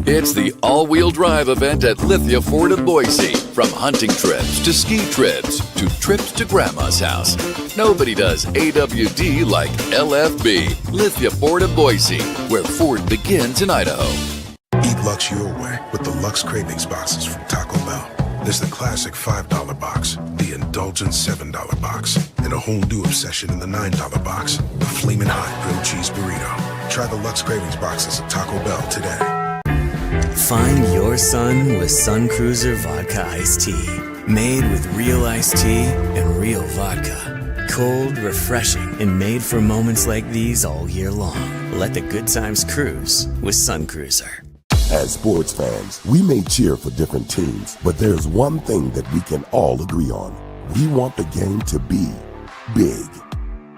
It's the all-wheel drive event at Lithia Ford of Boise. From hunting trips to ski trips to Grandma's house. Nobody does AWD like LFB, Lithia Ford of Boise, where Ford begins in Idaho. Eat Lux your way with the Lux Cravings boxes from Taco Bell. There's the classic $5 box, the indulgent $7 box, and a whole new obsession in the $9 box, the Flamin' Hot Grilled Cheese Burrito. Try the Lux Cravings boxes at Taco Bell today. Find your sun with Sun Cruiser Vodka Iced Tea. Made with real iced tea and real vodka. Cold, refreshing, and made for moments like these all year long. Let the good times cruise with Sun Cruiser. As sports fans, we may cheer for different teams, but there's one thing that we can all agree on. We want the game to be big.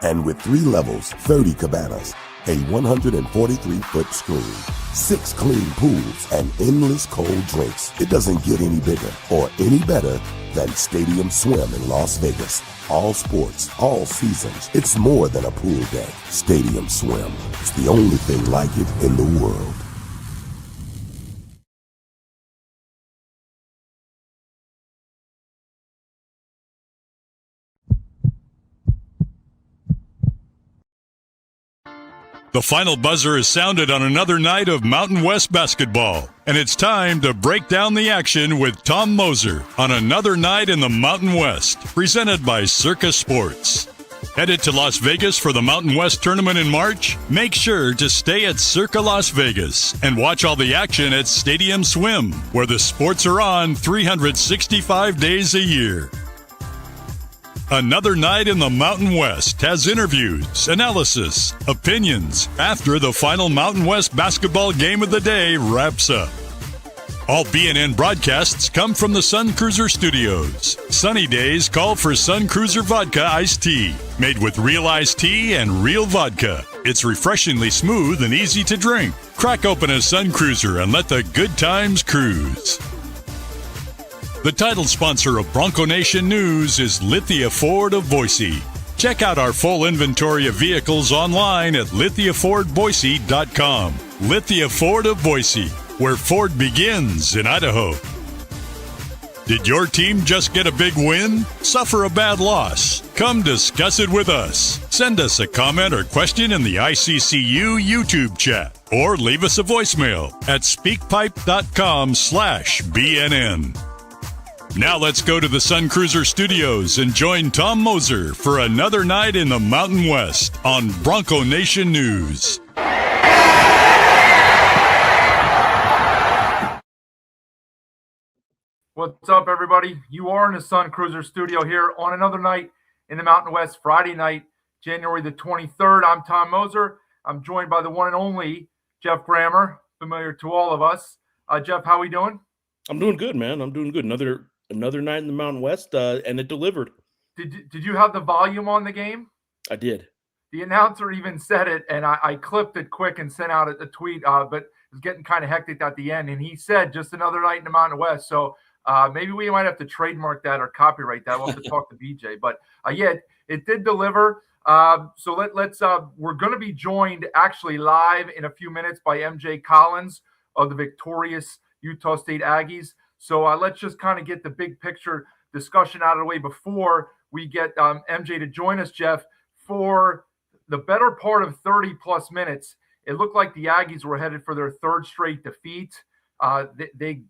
And with 3 levels, 30 cabanas, a 143-foot screen, 6 clean pools, and endless cold drinks, it doesn't get any bigger or any better than Stadium Swim in Las Vegas. All sports, all seasons. It's more than a pool day. Stadium Swim. It's the only thing like it in the world. The final buzzer is sounded on another night of Mountain West basketball, and it's time to break down the action with Tom Moser on another night in the Mountain West, presented by Circa Sports. Headed to Las Vegas for the Mountain West tournament in March? Make sure to stay at Circa Las Vegas and watch all the action at Stadium Swim, where the sports are on 365 days a year. Another night in the Mountain West has interviews, analysis, opinions after the final Mountain West basketball game of the day wraps up. All BNN broadcasts come from the Sun Cruiser Studios. Sunny days call for Sun Cruiser Vodka Iced Tea, made with real iced tea and real vodka. It's refreshingly smooth and easy to drink. Crack open a Sun Cruiser and let the good times cruise. The title sponsor of Bronco Nation News is Lithia Ford of Boise. Check out our full inventory of vehicles online at lithiafordboise.com. Lithia Ford of Boise, where Ford begins in Idaho. Did your team just get a big win? Suffer a bad loss? Come discuss it with us. Send us a comment or question in the ICCU YouTube chat, or leave us a voicemail at speakpipe.com/BNN. Now let's go to the Sun Cruiser Studios and join Tom Moser for another night in the Mountain West on Bronco Nation News. What's up, everybody? You are in the Sun Cruiser Studio here on another night in the Mountain West, Friday night, January the 23rd. I'm Tom Moser. I'm joined by the one and only Jeff Grammer, familiar to all of us. Jeff, how we doing? I'm doing good, man. I'm doing good. Another night in the Mountain West, and it delivered. Did you have the volume on the game? I did. The announcer even said it, and I clipped it quick and sent out a tweet, but it was getting kind of hectic at the end. And he said, just another night in the Mountain West. So maybe we might have to trademark that or copyright that. We'll have to talk to BJ. But yeah, it did deliver. So let's we're going to be joined actually live in a few minutes by MJ Collins of the victorious Utah State Aggies. So let's just kind of get the big picture discussion out of the way before we get MJ to join us, Jeff. For the better part of 30-plus minutes, it looked like the Aggies were headed for their 3rd straight defeat. They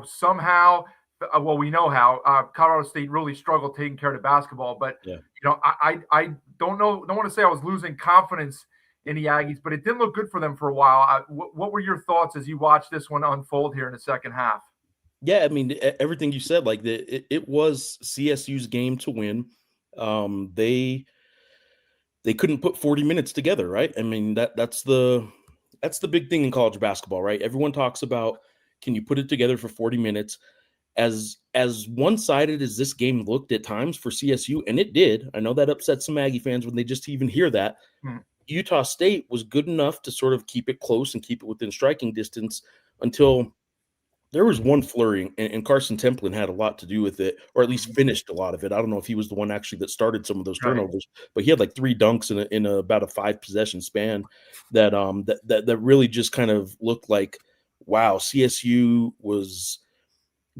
somehow, well, we know how Colorado State really struggled taking care of the basketball. But, I don't want to say I was losing confidence in the Aggies, but it didn't look good for them for a while. What were your thoughts as you watched this one unfold here in the second half? Yeah, I mean, everything you said, like it was CSU's game to win. They couldn't put 40 minutes together, right? I mean, that's the big thing in college basketball, right? Everyone talks about, can you put it together for 40 minutes? As one-sided as this game looked at times for CSU, and it did. I know that upset some Aggie fans when they just even hear that. Utah State was good enough to sort of keep it close and keep it within striking distance until there was one flurry, and Carson Templin had a lot to do with it, or at least finished a lot of it. I don't know if he was the one actually that started some of those turnovers, but he had like 3 dunks in about a 5-possession span that really just kind of looked like wow, CSU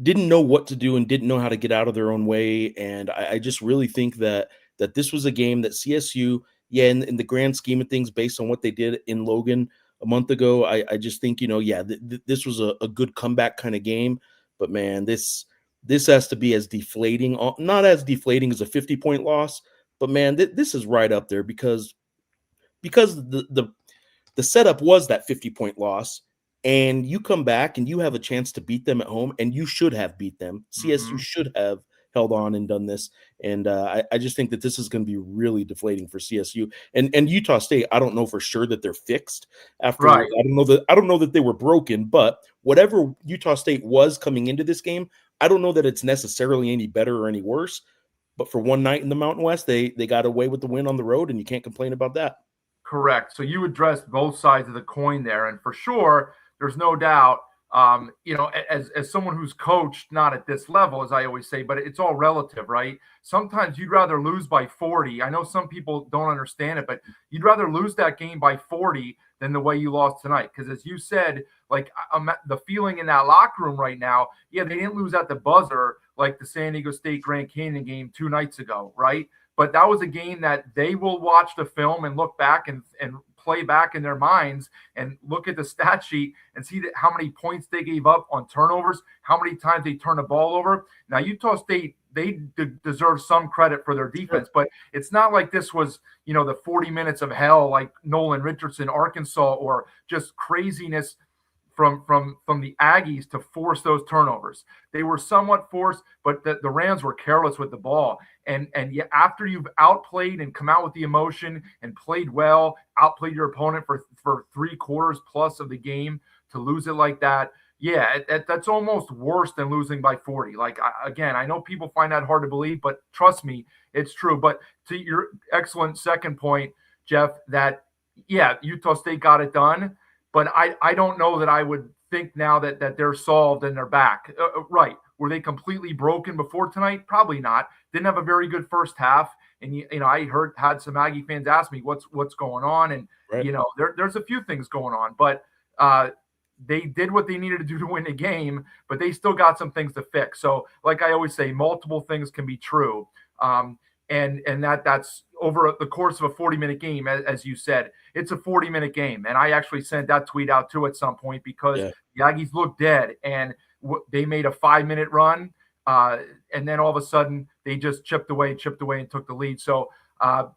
didn't know what to do and didn't know how to get out of their own way. And I just really think that this was a game that CSU, in the grand scheme of things, based on what they did in Logan a month ago, I just think, this was a good comeback kind of game. But man, this has to be as deflating, not as deflating as a 50-point loss, but man, this is right up there because the setup was that 50-point loss, and you come back and you have a chance to beat them at home, and you should have beat them. CSU should have held on and done this. And I just think that this is going to be really deflating for CSU and Utah State. I don't know for sure that they're fixed after. Right. I don't know that they were broken, but whatever Utah State was coming into this game, I don't know that it's necessarily any better or any worse. But for one night in the Mountain West, they got away with the win on the road, and you can't complain about that. Correct. So you addressed both sides of the coin there, and for sure, there's no doubt. As someone who's coached, not at this level, as I always say, but it's all relative, right? Sometimes you'd rather lose by 40. I know some people don't understand it, but you'd rather lose that game by 40 than the way you lost tonight. Because as you said, like the feeling in that locker room right now, they didn't lose at the buzzer like the San Diego State Grand Canyon game 2 nights ago, right? But that was a game that they will watch the film and look back and play back in their minds and look at the stat sheet and see how many points they gave up on turnovers, how many times they turned the ball over. Now, Utah State, they deserve some credit for their defense, but it's not like this was, the 40 minutes of hell like Nolan Richardson, Arkansas, or just craziness from the Aggies to force those turnovers. They were somewhat forced, but the Rams were careless with the ball. And after you've outplayed and come out with the emotion and played well, outplayed your opponent for 3 quarters plus of the game, to lose it like that, that's almost worse than losing by 40. Like, I know people find that hard to believe, but trust me, it's true. But to your excellent second point, Jeff, that, Utah State got it done. But I don't know that I would think now that they're solved and they're back. Right. Were they completely broken before tonight? Probably not. Didn't have a very good first half. And, I had some Aggie fans ask me what's going on. And, right. There's a few things going on. But they did what they needed to do to win the game, but they still got some things to fix. So, like I always say, multiple things can be true. And that's over the course of a 40-minute game, as you said. It's a 40-minute game. And I actually sent that tweet out too at some point because the Aggies looked dead, and they made a 5-minute run. And then all of a sudden they just chipped away and took the lead. So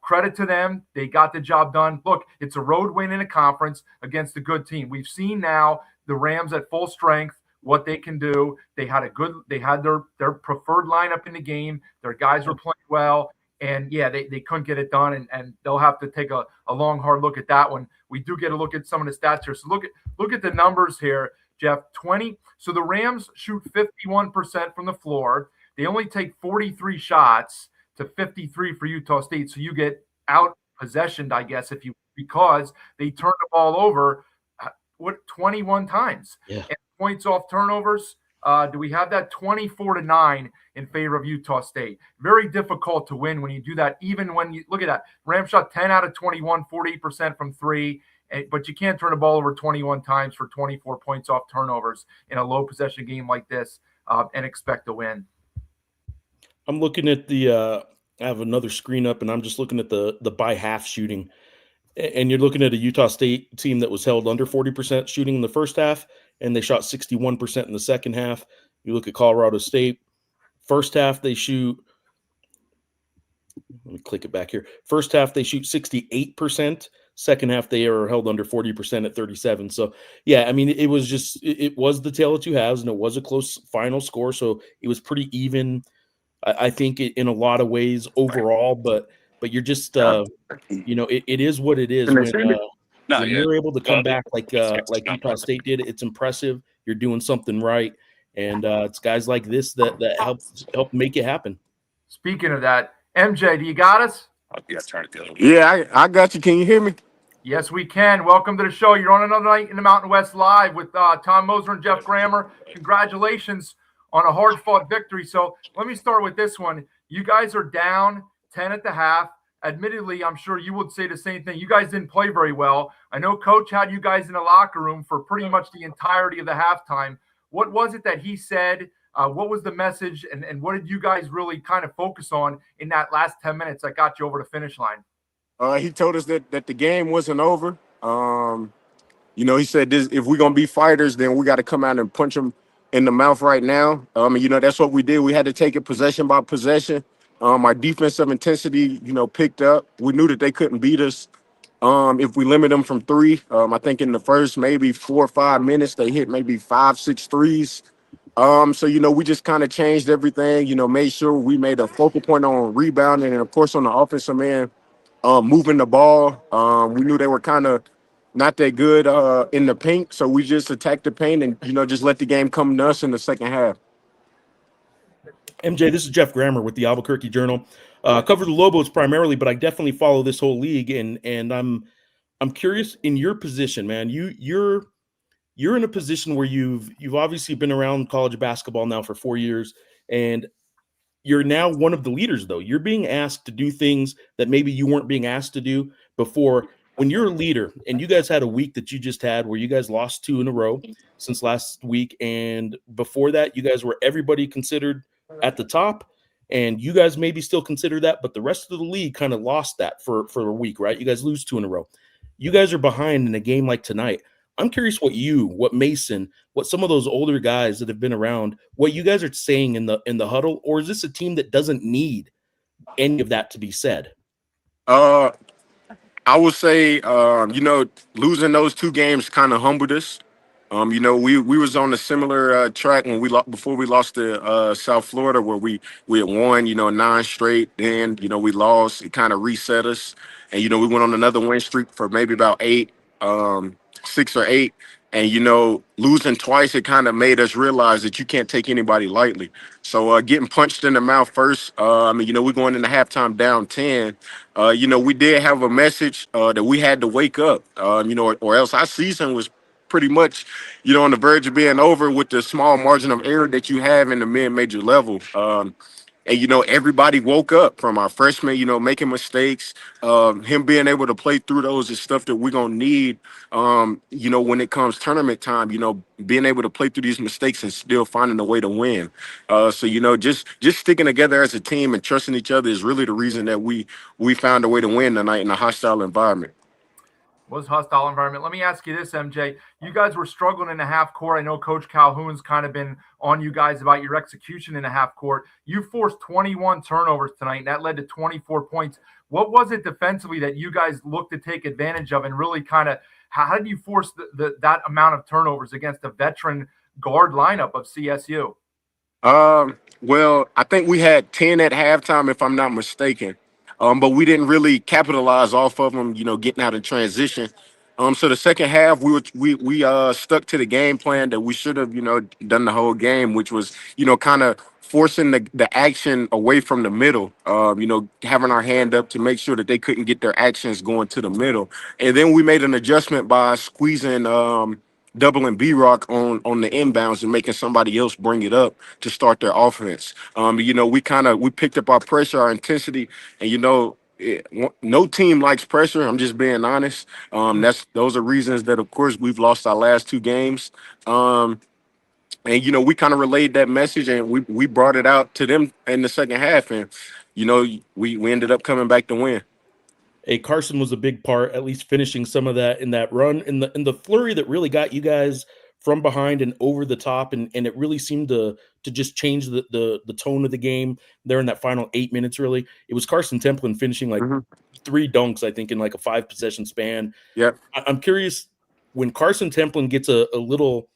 credit to them. They got the job done. Look, it's a road win in a conference against a good team. We've seen now the Rams at full strength, what they can do. They had their preferred lineup in the game. Their guys were playing well. And they couldn't get it done, and they'll have to take a long, hard look at that one. We do get a look at some of the stats here. So look at the numbers here, Jeff. 20. So the Rams shoot 51% from the floor. They only take 43 shots to 53 for Utah State. So you get out possessioned, I guess, because they turn the ball over 21 times. Yeah. And points off turnovers. Do we have that? 24-9 in favor of Utah State. Very difficult to win when you do that. Even when you look at that, Rams shot 10 out of 21, 48% from 3, but you can't turn the ball over 21 times for 24 points off turnovers in a low possession game like this and expect to win. I'm looking at I have another screen up, and I'm just looking at the by half shooting. And you're looking at a Utah State team that was held under 40% shooting in the first half, and they shot 61% in the second half. You look at Colorado State, first half they shoot, let me click it back here. First half they shoot 68%. Second half they are held under 40% at 37. So, it was the tale of two halves, and it was a close final score. So it was pretty even, I think, in a lot of ways overall. But you're just, it is what it is. When you're able to come back like Utah State did, it's impressive. You're doing something right, and it's guys like this that help make it happen. Speaking of that, MJ, do you got us? Yeah, I got you. Can you hear me? Yes, we can. Welcome to the show. You're on another night in the Mountain West Live with Tom Moser and Jeff Grammer. Congratulations on a hard-fought victory. So let me start with this one. You guys are down 10 at the half. admittedly, I'm sure you would say the same thing. You guys didn't play very well. I know Coach had you guys in the locker room for pretty much the entirety of the halftime. What was it that he said? What was the message? And what did you guys really kind of focus on in that last 10 minutes that got you over the finish line? He told us that the game wasn't over. He said this: if we're gonna be fighters, then we got to come out and punch them in the mouth right now. That's what we did. We had to take it possession by possession. Our defensive intensity, picked up. We knew that they couldn't beat us if we limit them from three. I think in the first maybe 4 or 5 minutes, they hit maybe 5, 6 threes. So we just kind of changed everything. Made sure we made a focal point on rebounding and of course on the offensive end, moving the ball. We knew they were kind of not that good in the paint, so we just attacked the paint and just let the game come to us in the second half. MJ, this is Jeff Grammer with the Albuquerque Journal. Cover the Lobos primarily, but I definitely follow this whole league, and I'm curious in your position, man. You're in a position where you've obviously been around college basketball now for 4 years, and you're now one of the leaders, though. You're being asked to do things that maybe you weren't being asked to do before. When you're a leader, and you guys had a week that you just had where you guys lost 2 in a row since last week, and before that, you guys were everybody considered at the top, and you guys maybe still consider that, but the rest of the league kind of lost that for a week, right? You guys lose 2 in a row. You guys are behind in a game like tonight. I'm curious what Mason, what some of those older guys that have been around, what you guys are saying in the huddle, or is this a team that doesn't need any of that to be said? I would say, losing those 2 games kind of humbled us. We was on a similar track when before we lost to South Florida, where we had won, 9 straight. Then, we lost. It kind of reset us, and we went on another win streak for maybe about 8, 6 or 8. And losing twice, it kind of made us realize that you can't take anybody lightly. So getting punched in the mouth first, we're going into halftime down 10. We did have a message that we had to wake up, or else our season was pretty much, on the verge of being over with the small margin of error that you have in the mid-major level. And everybody woke up from our freshmen, making mistakes. Him being able to play through those is stuff that we're going to need, when it comes tournament time, being able to play through these mistakes and still finding a way to win. So just sticking together as a team and trusting each other is really the reason that we found a way to win tonight in a hostile environment. Was hostile environment. Let me ask you this, MJ. You guys were struggling in the half court. I know Coach Calhoun's kind of been on you guys about your execution in the half court. You forced 21 turnovers tonight, and that led to 24 points. What was it defensively that you guys looked to take advantage of, and really kind of how did you force that amount of turnovers against a veteran guard lineup of CSU? Well, I think we had 10 at halftime, if I'm not mistaken. But we didn't really capitalize off of them, getting out of transition. So the second half, we stuck to the game plan that we should have, done the whole game, which was, kind of forcing the action away from the middle, having our hand up to make sure that they couldn't get their actions going to the middle. And then we made an adjustment by squeezing doubling B-Rock on the inbounds and making somebody else bring it up to start their offense. We picked up our pressure, our intensity, and no team likes pressure. I'm just being honest. Those are reasons that, of course, we've lost our last 2 games. And we kind of relayed that message, and we brought it out to them in the second half, and we ended up coming back to win. Hey, Carson was a big part, at least finishing some of that in that run, in the flurry that really got you guys from behind and over the top, and it really seemed to just change the tone of the game there in that final 8 minutes. Really, it was Carson Templin finishing like 3 dunks, I think, in like a 5 possession span. Yeah, I'm curious, when Carson Templin gets a little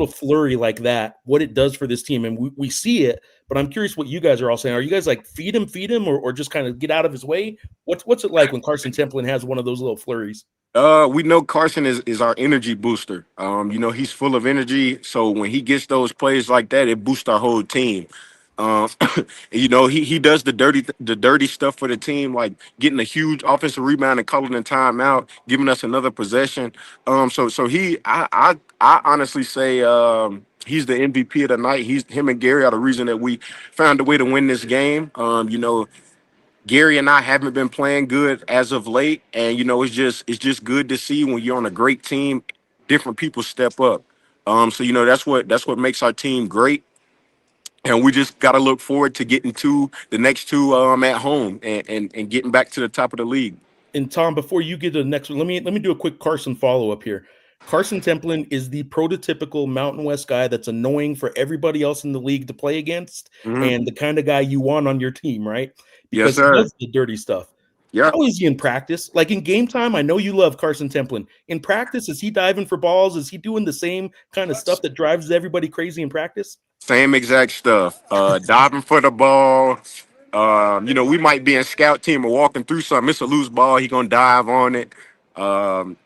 flurry like that, what it does for this team, and we see it. But I'm curious what you guys are all saying. Are you guys like feed him, or just kind of get out of his way? What's it like when Carson Templin has one of those little flurries? We know Carson is our energy booster. He's full of energy. So when he gets those plays like that, it boosts our whole team. Um, he does the dirty stuff for the team, like getting a huge offensive rebound and calling a timeout, giving us another possession. I honestly say he's the MVP of the night. Him and Gary are the reason that we found a way to win this game. Gary and I haven't been playing good as of late, and it's just good to see when you're on a great team, different people step up. So that's what makes our team great, and we just got to look forward to getting to the next two at home and getting back to the top of the league. And Tom, before you get to the next one, let me do a quick Carson follow up here. Carson Templin is the prototypical Mountain West guy that's annoying for everybody else in the league to play against, Mhm. and the kind of guy you want on your team, right? Yes, Because he sir. does the dirty stuff. Yeah. How is he in practice? Like in game time, I know you love Carson Templin. In practice, is he diving for balls? Is he doing the same kind of stuff that drives everybody crazy in practice? Same exact stuff. Diving for the ball. We might be in scout team or walking through something. It's a loose ball. He gonna dive on it. Um,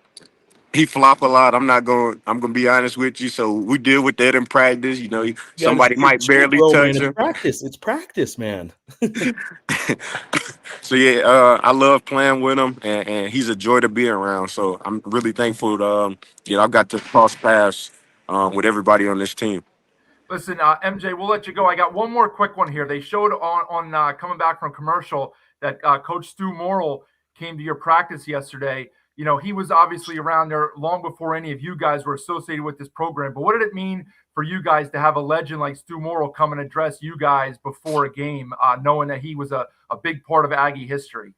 he flop a lot. I'm gonna be honest with you. So we deal with that in practice. Somebody might Chill, barely bro, man. touch It's him. practice. It's practice, man. So yeah, I love playing with him, and he's a joy to be around. So I'm really thankful. I've got to cross paths with everybody on this team. Listen, MJ, we'll let you go. I got one more quick one here. They showed on coming back from commercial that Coach Stu Morrill came to your practice yesterday. He was obviously around there long before any of you guys were associated with this program. But what did it mean for you guys to have a legend like Stu Morrill come and address you guys before a game, knowing that he was a big part of Aggie history?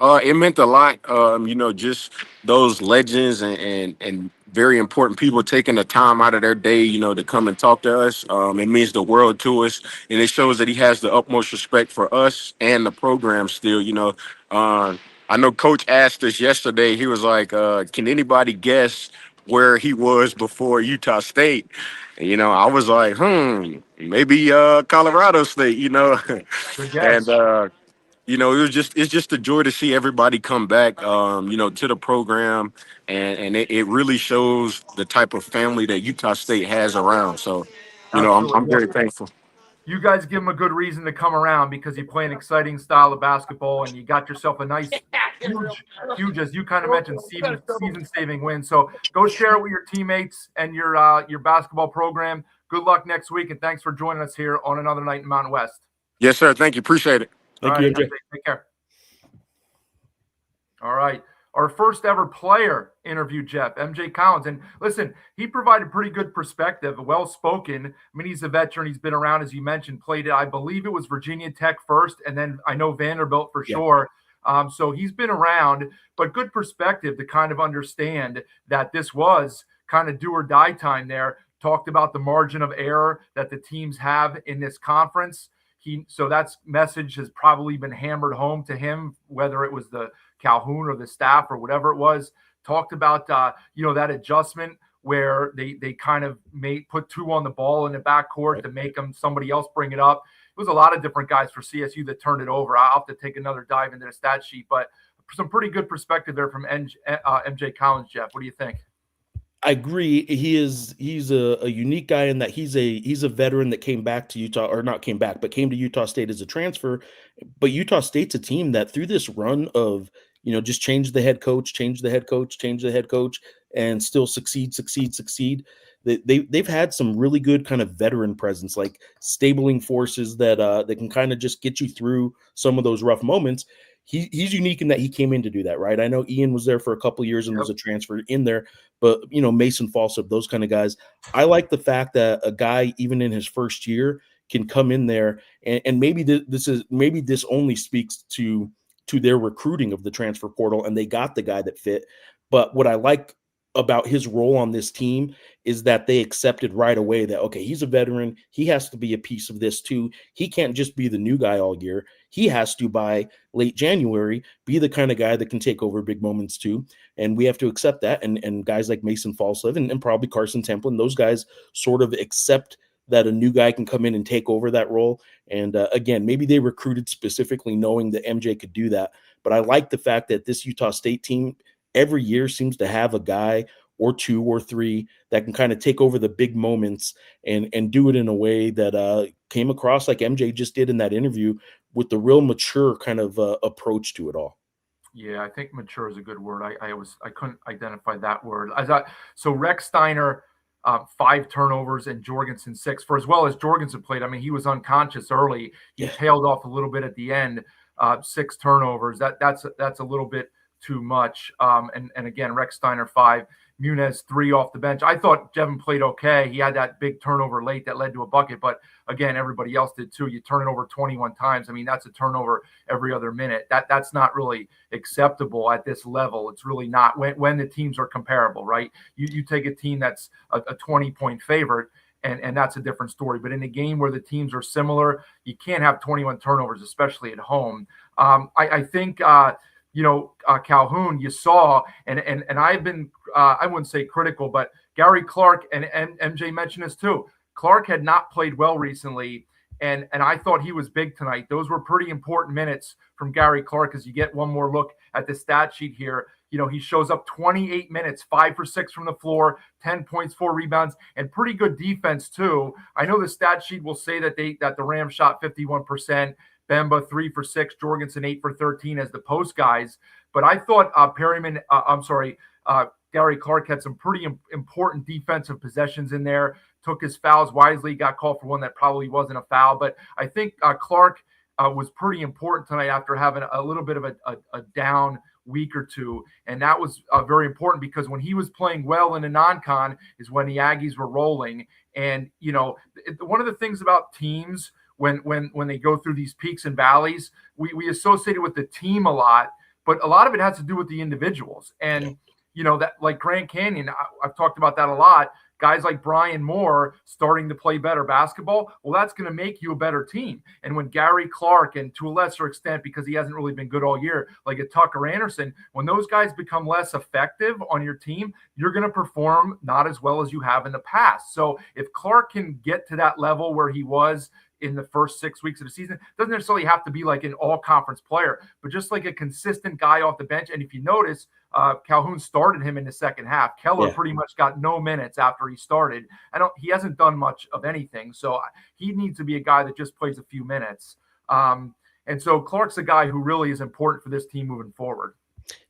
It meant a lot. Just those legends and very important people taking the time out of their day, to come and talk to us. It means the world to us, and it shows that he has the utmost respect for us and the program. Still, I know Coach asked us yesterday. He was like, "Can anybody guess where he was before Utah State?" I was like, maybe Colorado State. Good And guess. it's just a joy to see everybody come back, to the program, and it really shows the type of family that Utah State has around. So, Absolutely. I'm very thankful. You guys give him a good reason to come around because you play an exciting style of basketball and you got yourself a nice, huge, as you kind of mentioned, season saving win. So go share it with your teammates and your basketball program. Good luck next week, and thanks for joining us here on another night in Mountain West. Yes, sir. Thank you. Appreciate it. All Thank right, you, MJ, MJ. take care. All right. Our first ever player interviewed Jeff, MJ Collins. And listen, he provided pretty good perspective, well spoken. I mean, he's a veteran. He's been around, as you mentioned, played, I believe it was Virginia Tech first, and then I know Vanderbilt for sure. So he's been around, but good perspective to kind of understand that this was kind of do or die time there. Talked about the margin of error that the teams have in this conference. So that's message has probably been hammered home to him, whether it was the Calhoun or the staff or whatever it was. Talked about that adjustment where they kind of put two on the ball in the backcourt to make them somebody else bring it up. It was a lot of different guys for CSU that turned it over. I'll have to take another dive into the stat sheet, but some pretty good perspective there from MJ Collins. Jeff, what do you think? I agree. He's a unique guy in that he's a veteran that came back to Utah, or not came back, but came to Utah State as a transfer. But Utah State's a team that through this run of just change the head coach, change the head coach, change the head coach, and still succeed. They've had some really good kind of veteran presence, like stabling forces that can kind of just get you through some of those rough moments. He's unique in that he came in to do that, right? I know Ian was there for a couple of years and was a transfer in there, but Mason Falsop, those kind of guys. I like the fact that a guy, even in his first year, can come in there and maybe this only speaks to their recruiting of the transfer portal, and they got the guy that fit. But what I like about his role on this team is that they accepted right away that, okay, he's a veteran. He has to be a piece of this too. He can't just be the new guy all year. He has to, by late January, be the kind of guy that can take over big moments too. And we have to accept that. And guys like Mason Falslev and probably Carson Templin, those guys sort of accept that a new guy can come in and take over that role. And again, maybe they recruited specifically knowing that MJ could do that. But I like the fact that this Utah State team every year seems to have a guy or two or three that can kind of take over the big moments and do it in a way that came across like MJ just did in that interview, with the real mature kind of approach to it all. Yeah, I think mature is a good word. I couldn't identify that word. So Rex Steiner, 5 turnovers, and Jorgensen 6. For as well as Jorgensen played, I mean, he was unconscious early. He tailed off a little bit at the end. 6 turnovers. That's a little bit too much. And again, Rex Steiner 5, Muniz 3 off the bench. I thought Jevin played okay. He had that big turnover late that led to a bucket, but again, everybody else did too. You turn it over 21 times. I mean, that's a turnover every other minute. That's not really acceptable at this level. It's really not when the teams are comparable, right? You take a team that's a 20-point favorite, and that's a different story. But in a game where the teams are similar, you can't have 21 turnovers, especially at home. I think Calhoun, you saw, and I've been, I wouldn't say critical, but Gary Clark and MJ mentioned this too. Clark had not played well recently, and I thought he was big tonight. Those were pretty important minutes from Gary Clark. As you get one more look at the stat sheet here, he shows up 28 minutes, 5 for 6 from the floor, 10 points, 4 rebounds, and pretty good defense too. I know the stat sheet will say that the Rams shot 51%. Bemba 3 for 6, Jorgensen 8 for 13 as the post guys. But I thought Gary Clark had some pretty important defensive possessions in there, took his fouls wisely, got called for one that probably wasn't a foul. But I think Clark was pretty important tonight after having a little bit of a down week or two. And that was very important because when he was playing well in the non-con is when the Aggies were rolling. And, one of the things about teams when they go through these peaks and valleys, we associate it with the team a lot, but a lot of it has to do with the individuals. And, that like Grand Canyon, I've talked about that a lot. Guys like Brian Moore starting to play better basketball, well, that's going to make you a better team. And when Gary Clark, and to a lesser extent, because he hasn't really been good all year, like a Tucker Anderson, when those guys become less effective on your team, you're going to perform not as well as you have in the past. So if Clark can get to that level where he was in the first 6 weeks of the season, doesn't necessarily have to be like an all-conference player, but just like a consistent guy off the bench. And if you notice, Calhoun started him in the second half. Keller pretty much got no minutes after he started. He hasn't done much of anything, so he needs to be a guy that just plays a few minutes. And so Clark's a guy who really is important for this team moving forward.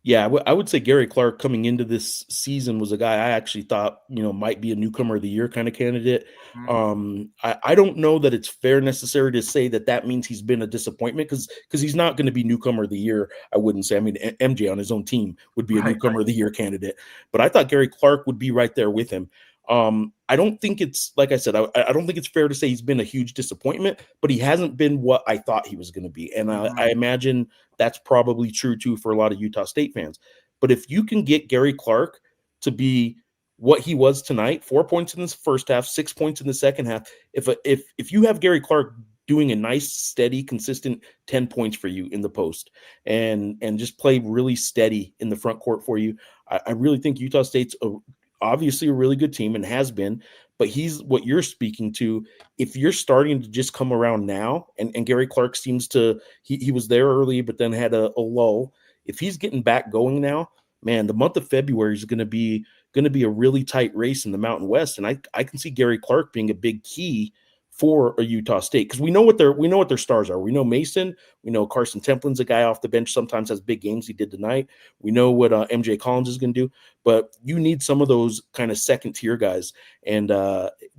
Yeah, I would say Gary Clark coming into this season was a guy I actually thought, might be a newcomer of the year kind of candidate. I don't know that it's fair necessary to say that means he's been a disappointment because he's not going to be newcomer of the year. I wouldn't say. I mean, MJ on his own team would be a newcomer of the year candidate, but I thought Gary Clark would be right there with him. I don't think it's, like I said, I don't think it's fair to say he's been a huge disappointment, but he hasn't been what I thought he was going to be. And I imagine that's probably true too for a lot of Utah State fans. But if you can get Gary Clark to be what he was tonight, 4 points in the first half, 6 points in the second half, if you have Gary Clark doing a nice, steady, consistent 10 points for you in the post and just play really steady in the front court for you, I really think Utah State's obviously a really good team and has been, but he's what you're speaking to. If you're starting to just come around now, and Gary Clark seems to, he was there early, but then had a lull. If he's getting back going now, man, the month of February is going to be a really tight race in the Mountain West. And I can see Gary Clark being a big key for a Utah State because we know what their stars are. We know Mason. We know Carson Templin's a guy off the bench, sometimes has big games. He did tonight. We know what MJ Collins is going to do, but you need some of those kind of second tier guys. And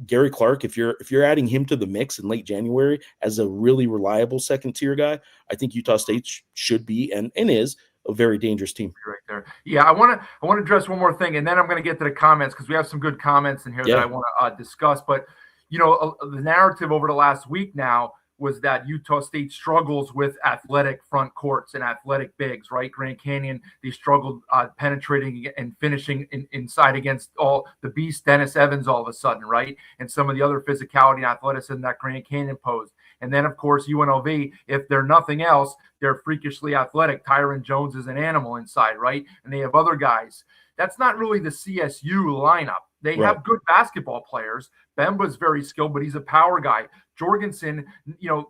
Gary Clark, if you're adding him to the mix in late January as a really reliable second tier guy, I think Utah State should be and is a very dangerous team. Right there. Yeah, I want to address one more thing, and then I'm going to get to the comments because we have some good comments in here that I want to discuss. But the narrative over the last week now was that Utah State struggles with athletic front courts and athletic bigs, right? Grand Canyon, they struggled penetrating and finishing inside against all the beast, Dennis Evans, all of a sudden, right? And some of the other physicality and athleticism that Grand Canyon posed. And then, of course, UNLV, if they're nothing else, they're freakishly athletic. Tyron Jones is an animal inside, right? And they have other guys. That's not really the CSU lineup. They have good basketball players. Bemba's very skilled, but he's a power guy. Jorgensen,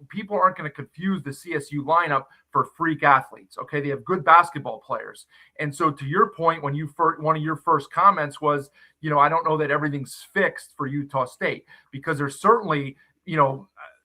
people aren't going to confuse the CSU lineup for freak athletes. Okay, they have good basketball players. And so to your point, when one of your first comments was, I don't know that everything's fixed for Utah State because there's certainly,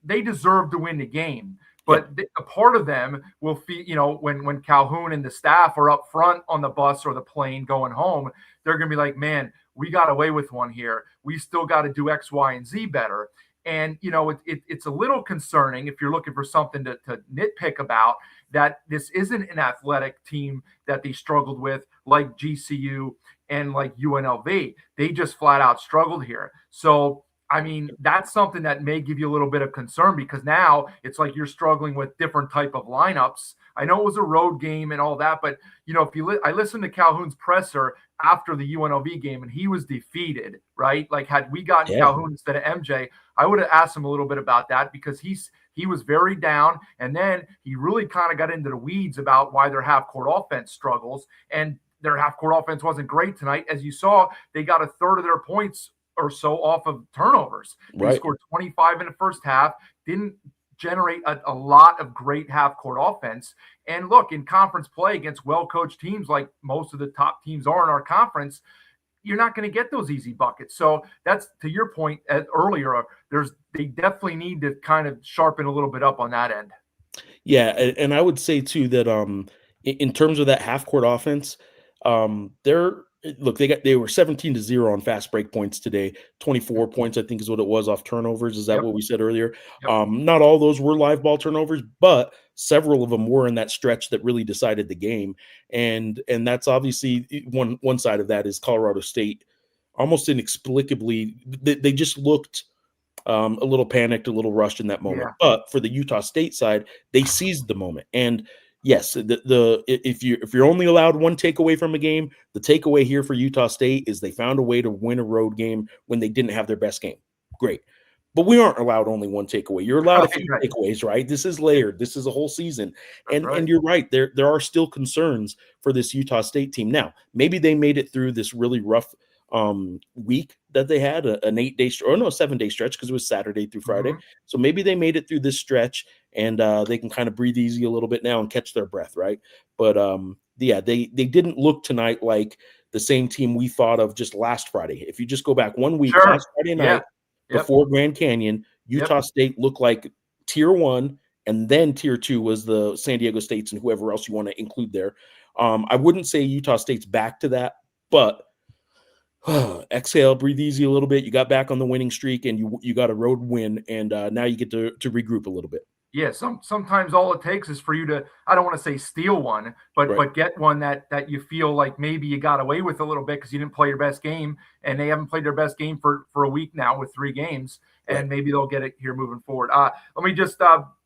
they deserve to win the game. But a part of them will feel, when Calhoun and the staff are up front on the bus or the plane going home, they're going to be like, man, we got away with one here. We still got to do X, Y, and Z better. And, it's a little concerning if you're looking for something to nitpick about, that this isn't an athletic team that they struggled with like GCU and like UNLV. They just flat out struggled here. So, I mean, that's something that may give you a little bit of concern, because now it's like you're struggling with different type of lineups. I know it was a road game and all that, but if I listened to Calhoun's presser after the UNLV game, and he was defeated, right? Like, had we gotten Calhoun instead of MJ, I would have asked him a little bit about that, because he was very down, and then he really kind of got into the weeds about why their half-court offense struggles, and their half-court offense wasn't great tonight. As you saw, they got a third of their points or so off of turnovers. They scored 25 in the first half, didn't generate a lot of great half-court offense. And look, in conference play against well-coached teams like most of the top teams are in our conference, you're not going to get those easy buckets. So that's, to your point earlier, they definitely need to kind of sharpen a little bit up on that end. Yeah, and I would say too that in terms of that half court offense, they were 17-0 on fast break points today. 24 points, I think, is what it was off turnovers. Is that what we said earlier? Yep. Not all those were live ball turnovers, but several of them were in that stretch that really decided the game. And that's obviously one side of that is Colorado State almost inexplicably they just looked a little panicked, a little rushed in that moment. Yeah. But for the Utah State side, they seized the moment. And yes, if you're only allowed one takeaway from a game, the takeaway here for Utah State is they found a way to win a road game when they didn't have their best game. Great. But we aren't allowed only one takeaway. You're allowed a few takeaways, right? This is layered. This is a whole season. And you're right. There are still concerns for this Utah State team. Now, maybe they made it through this really rough week that they had, an 7-day stretch, because it was Saturday through Friday. Mm-hmm. So maybe they made it through this stretch and they can kind of breathe easy a little bit now and catch their breath, right? But they didn't look tonight like the same team we thought of just last Friday. If you just go back 1 week, last Friday night before Grand Canyon, Utah State looked like tier 1, and then tier 2 was the San Diego States and whoever else you want to include there. I wouldn't say Utah State's back to that, but exhale, breathe easy a little bit. You got back on the winning streak, and you got a road win, and now you get to regroup a little bit. Yeah, sometimes all it takes is for you to, I don't want to say steal one, but get one that you feel like maybe you got away with a little bit because you didn't play your best game, and they haven't played their best game for a week now with 3 games, and maybe they'll get it here moving forward. Let me just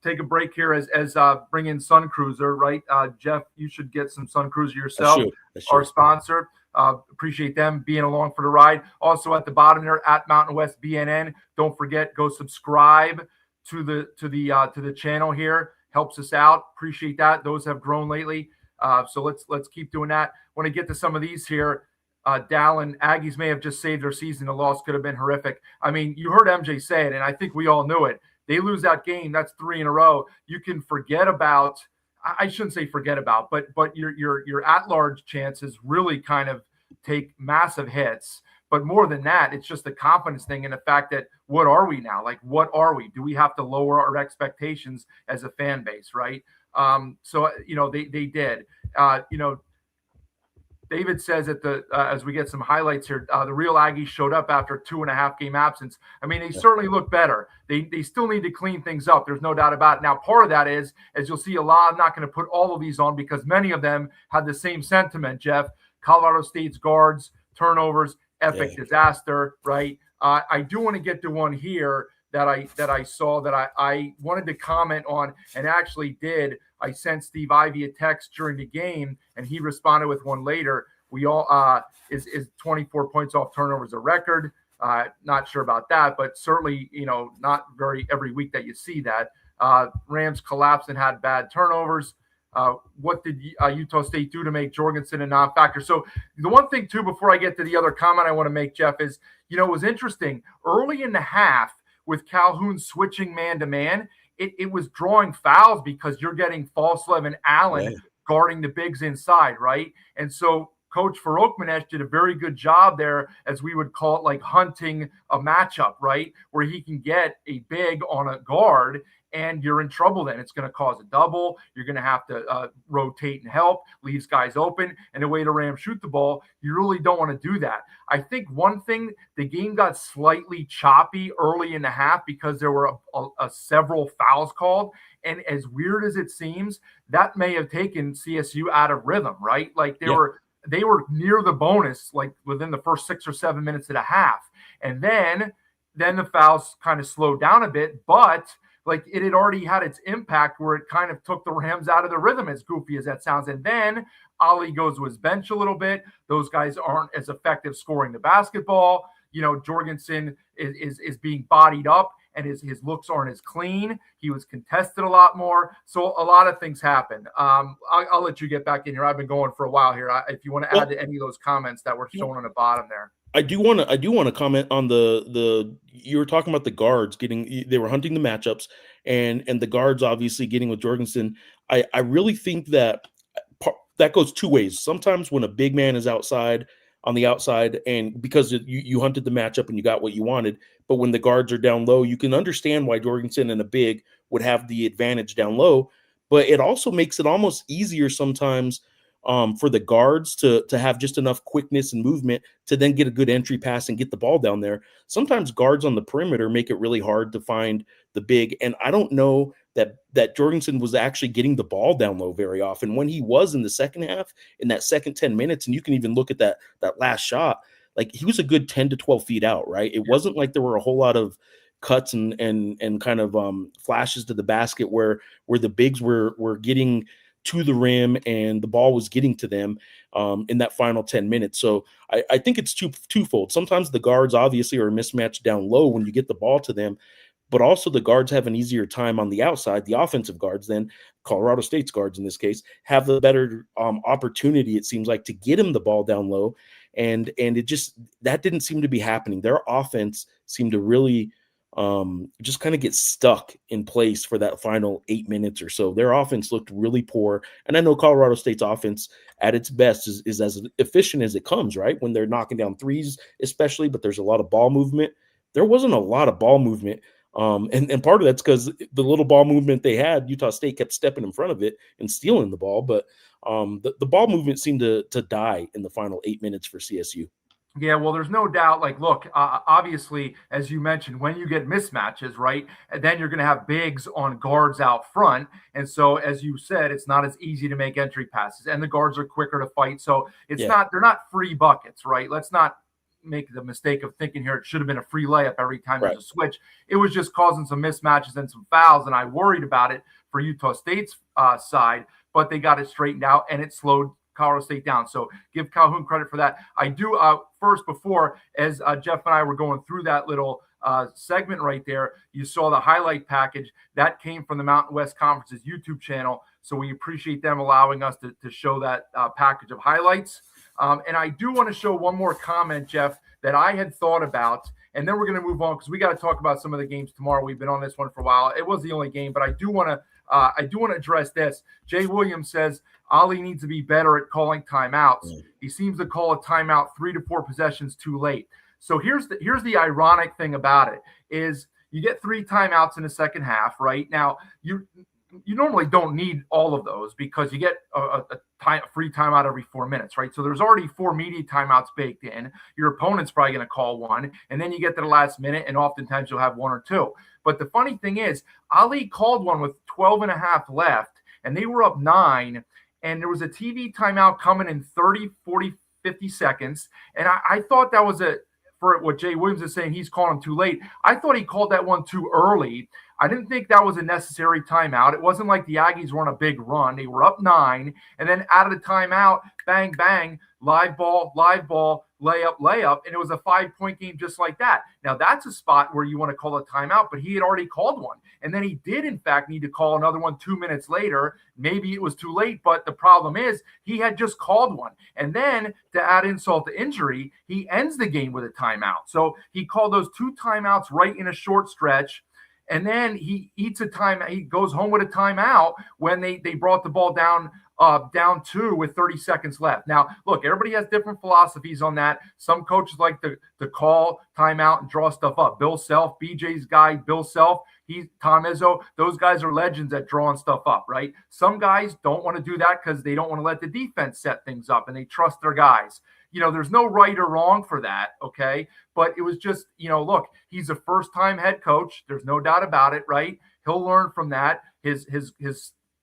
take a break here as bring in Sun Cruiser, right? Jeff, you should get some Sun Cruiser yourself, our sponsor. Appreciate them being along for the ride. Also at the bottom there at Mountain West BNN. Don't forget, go subscribe to the channel here. Helps us out. Appreciate that. Those have grown lately. So let's keep doing that. Want to get to some of these here. Dallin, Aggies may have just saved their season. The loss could have been horrific. I mean, you heard MJ say it, and I think we all knew it. They lose that game, that's 3 in a row. You can forget about. I shouldn't say forget about, but your at-large chances really kind of take massive hits. But more than that, it's just the confidence thing and the fact that what are we now? Like, what are we? Do we have to lower our expectations as a fan base, right? So they did. David says that as we get some highlights here, the real Aggies showed up after a 2.5 game absence. I mean, they certainly look better. They still need to clean things up. There's no doubt about it. Now, part of that is, as you'll see a lot, I'm not going to put all of these on because many of them had the same sentiment, Jeff. Colorado State's guards, turnovers, epic disaster, right? I do want to get to one here that I saw that I wanted to comment on and actually did. I sent Steve Ivey a text during the game, and he responded with one later. We all is 24 points off turnovers a record? Not sure about that, but certainly not very every week that you see that. Rams collapsed and had bad turnovers. What did Utah State do to make Jorgensen a non-factor? So the one thing too, before I get to the other comment I want to make, Jeff, is it was interesting early in the half with Calhoun switching man to man. It was drawing fouls because you're getting Falslev and Allen guarding the bigs inside, right? And so Coach Faroukmanesh did a very good job there, as we would call it, like hunting a matchup, right? Where he can get a big on a guard and you're in trouble then. It's going to cause a double. You're going to have to rotate and help, leaves guys open, and the way the Rams shoot the ball, you really don't want to do that. I think one thing, the game got slightly choppy early in the half because there were several fouls called. And as weird as it seems, that may have taken CSU out of rhythm, right? Like they were near the bonus, like within the first 6 or 7 minutes of the half. And then the fouls kind of slowed down a bit, but like it had already had its impact where it kind of took the Rams out of the rhythm, as goofy as that sounds. And then Ali goes to his bench a little bit. Those guys aren't as effective scoring the basketball. You know, Jorgensen is being bodied up, and his looks aren't as clean. He was contested a lot more. So a lot of things happened. I'll let you get back in here. I've been going for a while here. If you want to add to any of those comments that were shown on the bottom there. I do want to comment on the you were talking about the guards they were hunting the matchups and the guards obviously getting with Jorgensen. I really think that goes two ways. Sometimes when a big man is on the outside and because you hunted the matchup and you got what you wanted, but when the guards are down low, you can understand why Jorgensen and a big would have the advantage down low, but it also makes it almost easier sometimes for the guards to have just enough quickness and movement to then get a good entry pass and get the ball down there. Sometimes guards on the perimeter make it really hard to find the big. And I don't know that Jorgensen was actually getting the ball down low very often. When he was in the second half, in that second 10 minutes, and you can even look at that last shot, like he was a good 10 to 12 feet out, right? It wasn't like there were a whole lot of cuts and kind of flashes to the basket where the bigs were getting to the rim and the ball was getting to them in that final 10 minutes. So I think it's twofold. Sometimes the guards obviously are mismatched down low when you get the ball to them, but also the guards have an easier time on the outside. The offensive guards, then Colorado State's guards in this case, have the better opportunity, it seems like, to get him the ball down low. And it just, that didn't seem to be happening. Their offense seemed to really just kind of get stuck in place for that final 8 minutes or so. Their offense looked really poor. And I know Colorado State's offense at its best is as efficient as it comes, right? When they're knocking down threes, especially, but there's a lot of ball movement. There wasn't a lot of ball movement. And part of that's because the little ball movement they had, Utah State kept stepping in front of it and stealing the ball. But the ball movement seemed to die in the final 8 minutes for CSU. Yeah, well, there's no doubt. Like, look, obviously, as you mentioned, when you get mismatches, right, and then you're going to have bigs on guards out front. And so, as you said, it's not as easy to make entry passes, and the guards are quicker to fight. So they're not free buckets, right? Let's not make the mistake of thinking here it should have been a free layup every time there's a switch. It was just causing some mismatches and some fouls, and I worried about it for Utah State's side, but they got it straightened out, and it slowed Colorado State down. So give Calhoun credit for that. I do first, before, as Jeff and I were going through that little segment right there, you saw the highlight package that came from the Mountain West Conference's YouTube channel. So we appreciate them allowing us to show that package of highlights. And I do want to show one more comment, Jeff, that I had thought about, and then we're going to move on because we got to talk about some of the games tomorrow. We've been on this one for a while. It was the only game, but I do want to address this. Jay Williams says Ali needs to be better at calling timeouts. He seems to call a timeout 3 to 4 possessions too late. So here's the ironic thing about it is you get 3 timeouts in the second half, right? Now you normally don't need all of those because you get a free timeout every 4 minutes, right? So there's already 4 media timeouts baked in. Your opponent's probably going to call one, and then you get to the last minute, and oftentimes you'll have 1 or 2. But the funny thing is, Ali called one with 12 and a half left, and they were up 9, and there was a TV timeout coming in 30, 40, 50 seconds, and I thought that was for what Jay Williams is saying, he's calling too late. I thought he called that one too early. I didn't think that was a necessary timeout. It wasn't like the Aggies were on a big run. They were up 9, and then out of the timeout, bang, bang, live ball, layup, and it was a 5-point game just like that. Now, that's a spot where you want to call a timeout, but he had already called one. And then he did, in fact, need to call another one 2 minutes later. Maybe it was too late, but the problem is he had just called one. And then to add insult to injury, he ends the game with a timeout. So he called those 2 timeouts right in a short stretch. And then he eats a time. He goes home with a timeout when they brought the ball down 2 with 30 seconds left. Now, look, everybody has different philosophies on that. Some coaches like to call timeout and draw stuff up. Bill Self, BJ's guy, Bill Self, Tom Izzo, those guys are legends at drawing stuff up, right? Some guys don't want to do that because they don't want to let the defense set things up and they trust their guys. There's no right or wrong for that, okay? But it was just, look, he's a first-time head coach. There's no doubt about it, right? He'll learn from that. His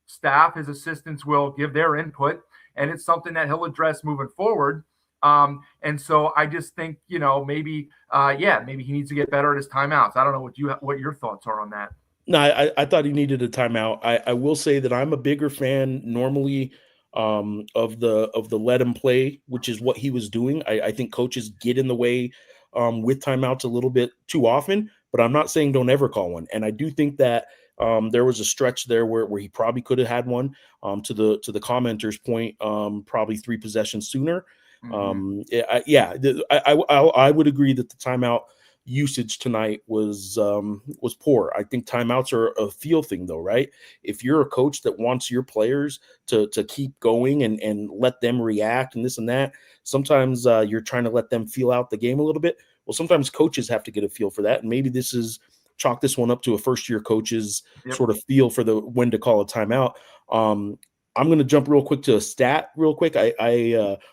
staff, his assistants will give their input, and it's something that he'll address moving forward. And so I just think, maybe he needs to get better at his timeouts. I don't know what your thoughts are on that. No, I thought he needed a timeout. I will say that I'm a bigger fan normally of the let him play, which is what he was doing. I think coaches get in the way with timeouts a little bit too often, but I'm not saying don't ever call one. And I do think that there was a stretch there where he probably could have had one. To the commenter's point, probably 3 possessions sooner. I would agree that the timeout usage tonight was poor. I think timeouts are a feel thing though, right? If you're a coach that wants your players to keep going and let them react and this and that, sometimes you're trying to let them feel out the game a little bit. Well, sometimes coaches have to get a feel for that. And maybe this is chalk this one up to a first year coach's sort of feel for when to call a timeout. I'm going to jump real quick to a stat real quick. I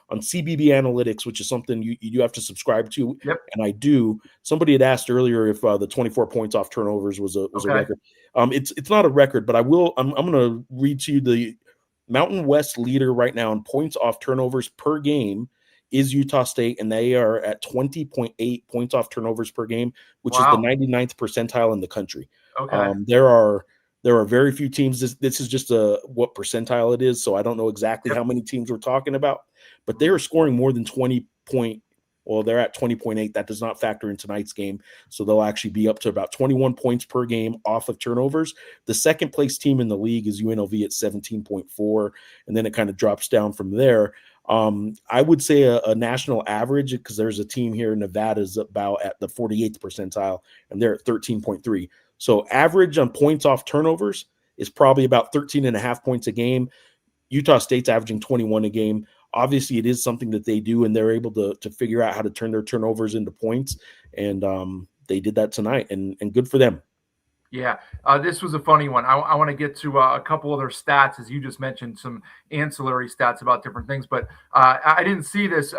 on CBB Analytics, which is something you do have to subscribe to, and I do. Somebody had asked earlier if the 24 points off turnovers was a record. It's not a record, but I will. I'm going to read to you the Mountain West leader right now in points off turnovers per game is Utah State, and they are at 20.8 points off turnovers per game, which is the 99th percentile in the country. There are very few teams. This is just what percentile it is, so I don't know exactly how many teams we're talking about, but they are scoring more than 20 point. Well, they're at 20.8. That does not factor in tonight's game, so they'll actually be up to about 21 points per game off of turnovers. The second place team in the league is UNLV at 17.4, and then it kind of drops down from there. I would say a national average, because there's a team here in Nevada is about at the 48th percentile, and they're at 13.3. So average on points off turnovers is probably about 13.5 points a game. Utah State's averaging 21 a game. Obviously, it is something that they do, and they're able to figure out how to turn their turnovers into points. And they did that tonight, and good for them. Yeah, this was a funny one. I want to get to a couple other stats, as you just mentioned, some ancillary stats about different things, but I didn't see this.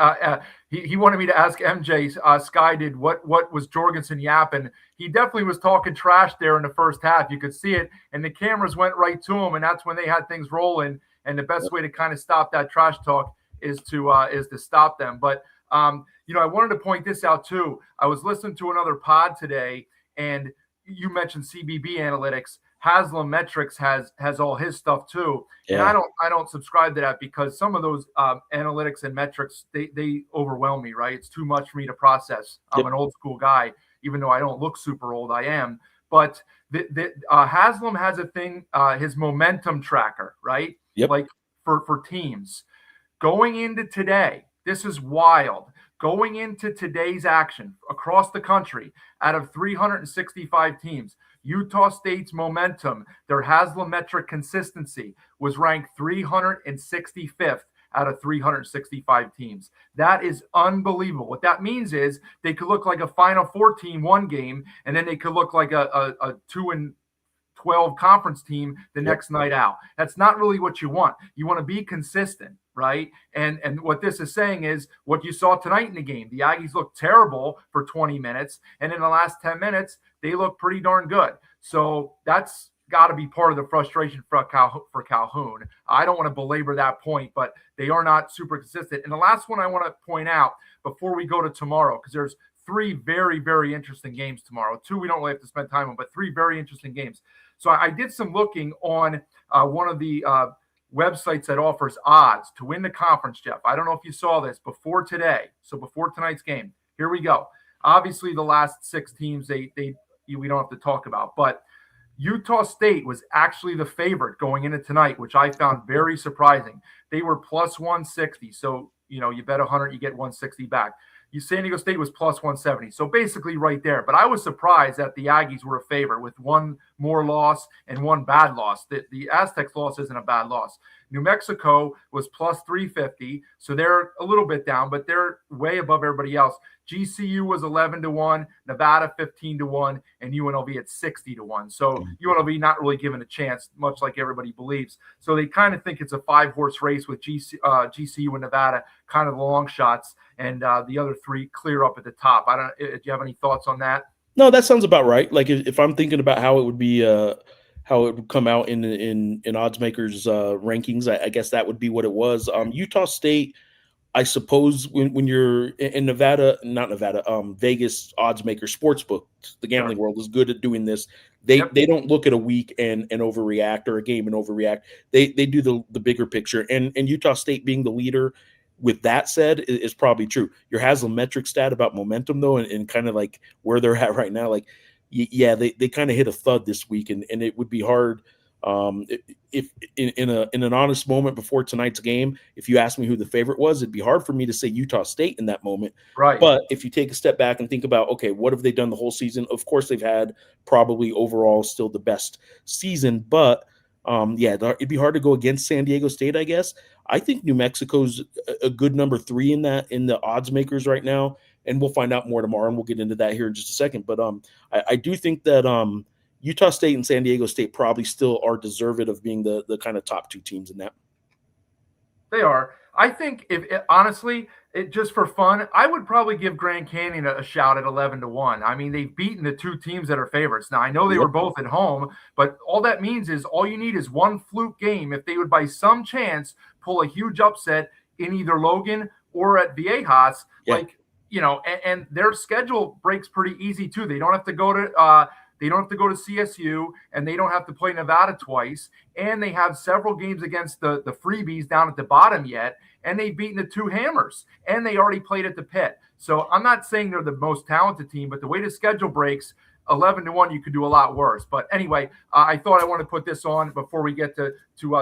He wanted me to ask MJ, Sky did, what was Jorgensen yapping? He definitely was talking trash there in the first half. You could see it, and the cameras went right to him, and that's when they had things rolling. And the best way to kind of stop that trash talk is to stop them. But I wanted to point this out too. I was listening to another pod today, and you mentioned CBB Analytics. Haslam Metrics has all his stuff too, and I don't subscribe to that because some of those analytics and metrics they overwhelm me. Right, it's too much for me to process. I'm an old school guy, even though I don't look super old. I am, but Haslam has a thing, his momentum tracker, right? Like for teams going into today. This is wild. Going into today's action across the country, out of 365 teams, Utah State's momentum, their Haslam metric consistency, was ranked 365th out of 365 teams. That is unbelievable. What that means is they could look like a Final Four team one game, and then they could look like a 2-12 conference team the next night out. That's not really what you want. You want to be consistent, right? And what this is saying is what you saw tonight in the game. The Aggies looked terrible for 20 minutes, and in the last 10 minutes, they look pretty darn good. So that's got to be part of the frustration for Calhoun. I don't want to belabor that point, but they are not super consistent. And the last one I want to point out before we go to tomorrow, because there's 3 very, very interesting games tomorrow. 2 we don't really have to spend time on, but 3 very interesting games. So I did some looking on one of the websites that offers odds to win the conference, Jeff. I don't know if you saw this before today. So before tonight's game, here we go. Obviously, the last 6 teams we don't have to talk about, but Utah State was actually the favorite going into tonight, which I found very surprising. They were plus 160. So, you bet 100, you get 160 back. San Diego State was plus 170. So basically right there. But I was surprised that the Aggies were a favorite with 1 more loss and one bad loss. The Aztecs loss isn't a bad loss. New Mexico was plus 350, so they're a little bit down, but they're way above everybody else. GCU was 11-1, Nevada 15-1, and UNLV at 60-1. So UNLV not really given a chance, much like everybody believes. So they kind of think it's a 5-horse race with GCU and Nevada, kind of the long shots, and the other three clear up at the top. Do you have any thoughts on that? No, that sounds about right. Like if I'm thinking about how it would be, how it would come out in odds makers rankings, I guess that would be what it was. Utah State, I suppose when you're in Nevada, not Nevada, Vegas odds maker sportsbook, the gambling world is good at doing this. They don't look at a week and overreact, or a game and overreact. They do the bigger picture. And Utah State being the leader, with that said, is probably true. Your Haslametric stat about momentum, though, and kind of like where they're at right now, like, yeah, they kind of hit a thud this week, and it would be hard if in an honest moment before tonight's game, if you asked me who the favorite was, it'd be hard for me to say Utah State in that moment. Right. But if you take a step back and think about, okay, what have they done the whole season? Of course, they've had probably overall still the best season, but yeah, it'd be hard to go against San Diego State, I guess. I think New Mexico's a good number 3 in the odds makers right now, and we'll find out more tomorrow, and we'll get into that here in just a second. But I do think that Utah State and San Diego State probably still are deserving of being the kind of top 2 teams in that. They are. I think honestly, just for fun, I would probably give Grand Canyon a shout at 11-1. I mean, they've beaten the 2 teams that are favorites. Now, I know they were both at home, but all that means is all you need is one fluke game. If they would by some chance pull a huge upset in either Logan or at Viejas, and their schedule breaks pretty easy too. They don't have to go to CSU, and they don't have to play Nevada twice. And they have several games against the freebies down at the bottom yet. And they've beaten the 2 hammers, and they already played at the Pit. So I'm not saying they're the most talented team, but the way the schedule breaks, 11-1, you could do a lot worse. But anyway, I thought I wanted to put this on before we get to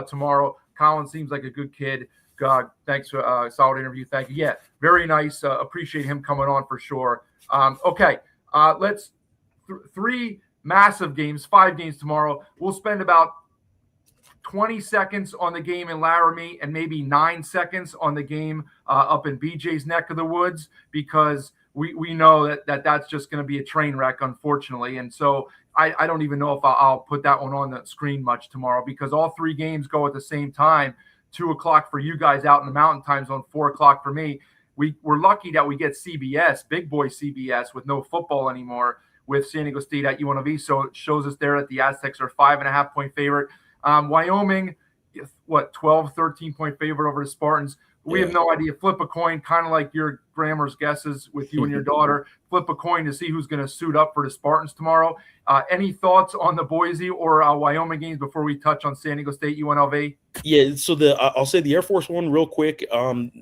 tomorrow. Colin seems like a good kid. God, thanks for a solid interview. Thank you. Yeah, very nice. Appreciate him coming on for sure. Okay, let's 3 massive games, 5 games tomorrow. We'll spend about 20 seconds on the game in Laramie and maybe 9 seconds on the game up in BJ's neck of the woods, because we know that's just going to be a train wreck, unfortunately. And so I don't even know if I'll put that one on the screen much tomorrow, because all 3 games go at the same time. 2:00 for you guys out in the Mountain Time Zone, 4:00 for me. We're lucky that we get CBS, big boy CBS, with no football anymore, with San Diego State at UNLV. So it shows us there that the Aztecs are 5.5-point favorite. Wyoming, 12, 13-point favorite over the Spartans. We have no idea. Flip a coin, kind of like your grandma's guesses with you and your daughter. Flip a coin to see who's going to suit up for the Spartans tomorrow. Any thoughts on the Boise or Wyoming games before we touch on San Diego State, UNLV? Yeah, so I'll say the Air Force one real quick.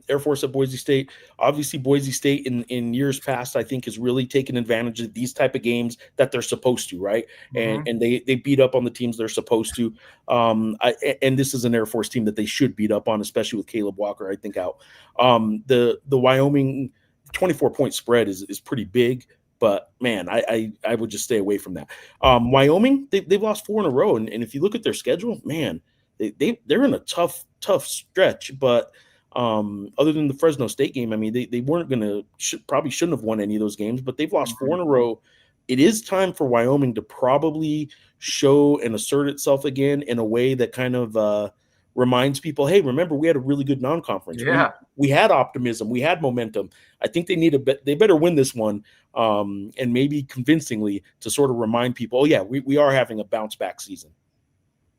Air Force at Boise State. Obviously, Boise State in years past, I think, has really taken advantage of these type of games that they're supposed to, right? Mm-hmm. And they beat up on the teams they're supposed to. And this is an Air Force team that they should beat up on, especially with Caleb Walker, I think, out. The Wyoming 24-point spread is pretty big. But, man, I would just stay away from that. Wyoming, they've lost 4 in a row. And if you look at their schedule, man, they're in a tough stretch. But other than the Fresno State game, I mean, they weren't going to probably shouldn't have won any of those games. But they've lost 4 in a row. It is time for Wyoming to probably show and assert itself again in a way that kind of reminds people, hey, remember, we had a really good non-conference. Yeah. We had optimism. We had momentum. I think they better win this one, and maybe convincingly, to sort of remind people, oh, yeah, we are having a bounce-back season.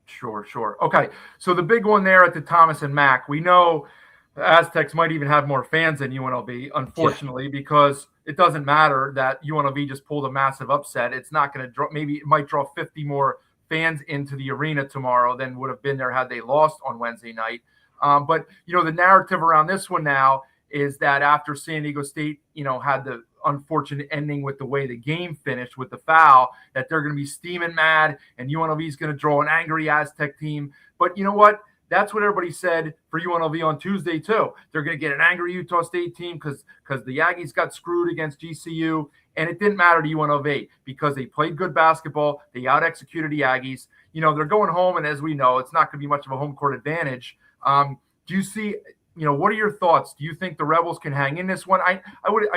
Sure. Okay, so the big one there at the Thomas and Mack, we know the Aztecs might even have more fans than UNLV, unfortunately, because it doesn't matter that UNLV just pulled a massive upset. It's not going to draw – maybe it might draw 50 more fans into the arena tomorrow than would have been there had they lost on Wednesday night. But, the narrative around this one now is that after San Diego State, had the unfortunate ending with the way the game finished with the foul, that they're going to be steaming mad and UNLV is going to draw an angry Aztec team. But you know what? That's what everybody said for UNLV on Tuesday too. They're going to get an angry Utah State team because the Aggies got screwed against GCU, and it didn't matter to UNLV because they played good basketball. They out-executed the Aggies. They're going home, and as we know, it's not going to be much of a home court advantage. Do you see? What are your thoughts? Do you think the Rebels can hang in this one? I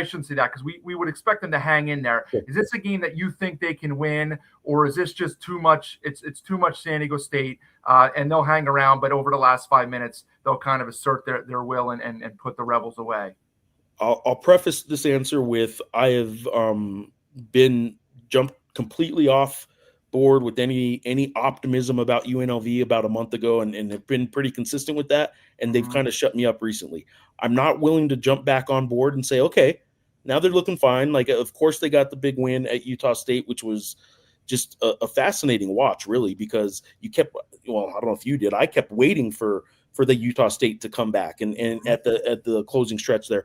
shouldn't say that because we would expect them to hang in there. Sure. Is this a game that you think they can win, or is this just too much? It's too much San Diego State, and they'll hang around, but over the last 5 minutes, they'll kind of assert their will and put the Rebels away. I'll preface this answer with I have been jumped completely off board with any optimism about UNLV about a month ago and have been pretty consistent with that. And they've kind of shut me up recently. I'm not willing to jump back on board and say, okay, now they're looking fine. Like, of course, they got the big win at Utah State, which was just a fascinating watch, really, because you kept, well, I don't know if you did. I kept waiting for the Utah State to come back and at the closing stretch there.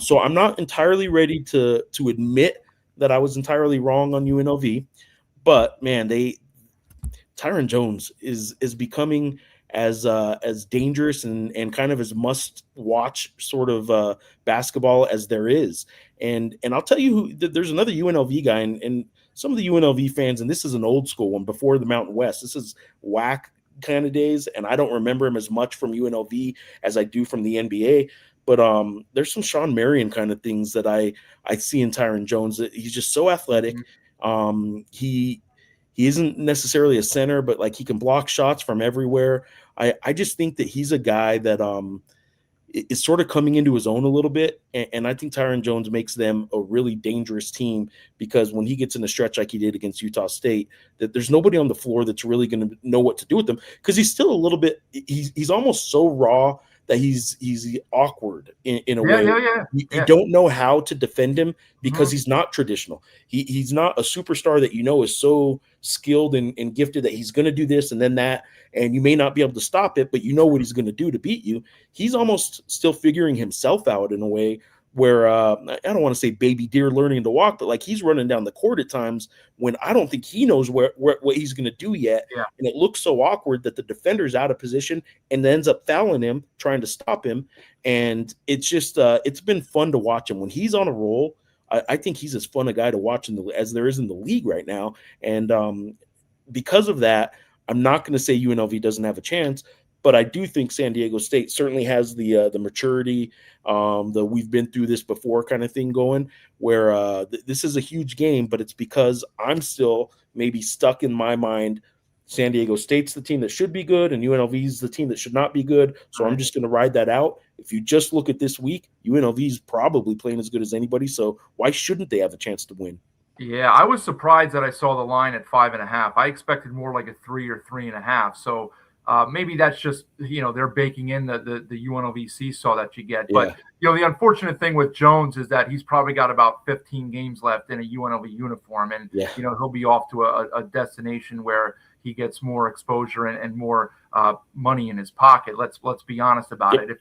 So I'm not entirely ready to admit that I was entirely wrong on UNLV. But man, Tyron Jones is becoming as dangerous and kind of as must watch sort of basketball as there is. And I'll tell you there's another UNLV guy and some of the UNLV fans, and this is an old school one before the Mountain West. This is whack kind of days, and I don't remember him as much from UNLV as I do from the NBA. But there's some Sean Marion kind of things that I see in Tyron Jones. He's just so athletic. He isn't necessarily a center, but like he can block shots from everywhere. I just think that he's a guy that is sort of coming into his own a little bit. And I think Tyron Jones makes them a really dangerous team because when he gets in a stretch like he did against Utah State, that there's nobody on the floor that's really going to know what to do with them because he's still a little bit, he's almost so raw that he's awkward in a way. You don't know how to defend him because he's not traditional. He's not a superstar that is so skilled and gifted that he's going to do this and then that, and you may not be able to stop it, but you know what he's going to do to beat you. He's almost still figuring himself out in a way where I don't want to say baby deer learning to walk, but like he's running down the court at times when I don't think he knows what he's going to do yet. Yeah. And it looks so awkward that the defender's out of position and ends up fouling him, trying to stop him. And it's just it's been fun to watch him when he's on a roll. I think he's as fun a guy to watch as there is in the league right now. And because of that, I'm not going to say UNLV doesn't have a chance, but I do think San Diego State certainly has the maturity, the we've been through this before kind of thing going, where this is a huge game, but it's because I'm still maybe stuck in my mind. San Diego State's the team that should be good, and UNLV is the team that should not be good. So I'm just going to ride that out. If you just look at this week, UNLV is probably playing as good as anybody. So why shouldn't they have a chance to win? Yeah, I was surprised that I saw the line at 5.5. I expected more like a 3 or 3.5. So maybe that's just, they're baking in the UNLV seesaw that you get. But, the unfortunate thing with Jones is that he's probably got about 15 games left in a UNLV uniform. And, he'll be off to a destination where he gets more exposure and more money in his pocket. Let's be honest about it. If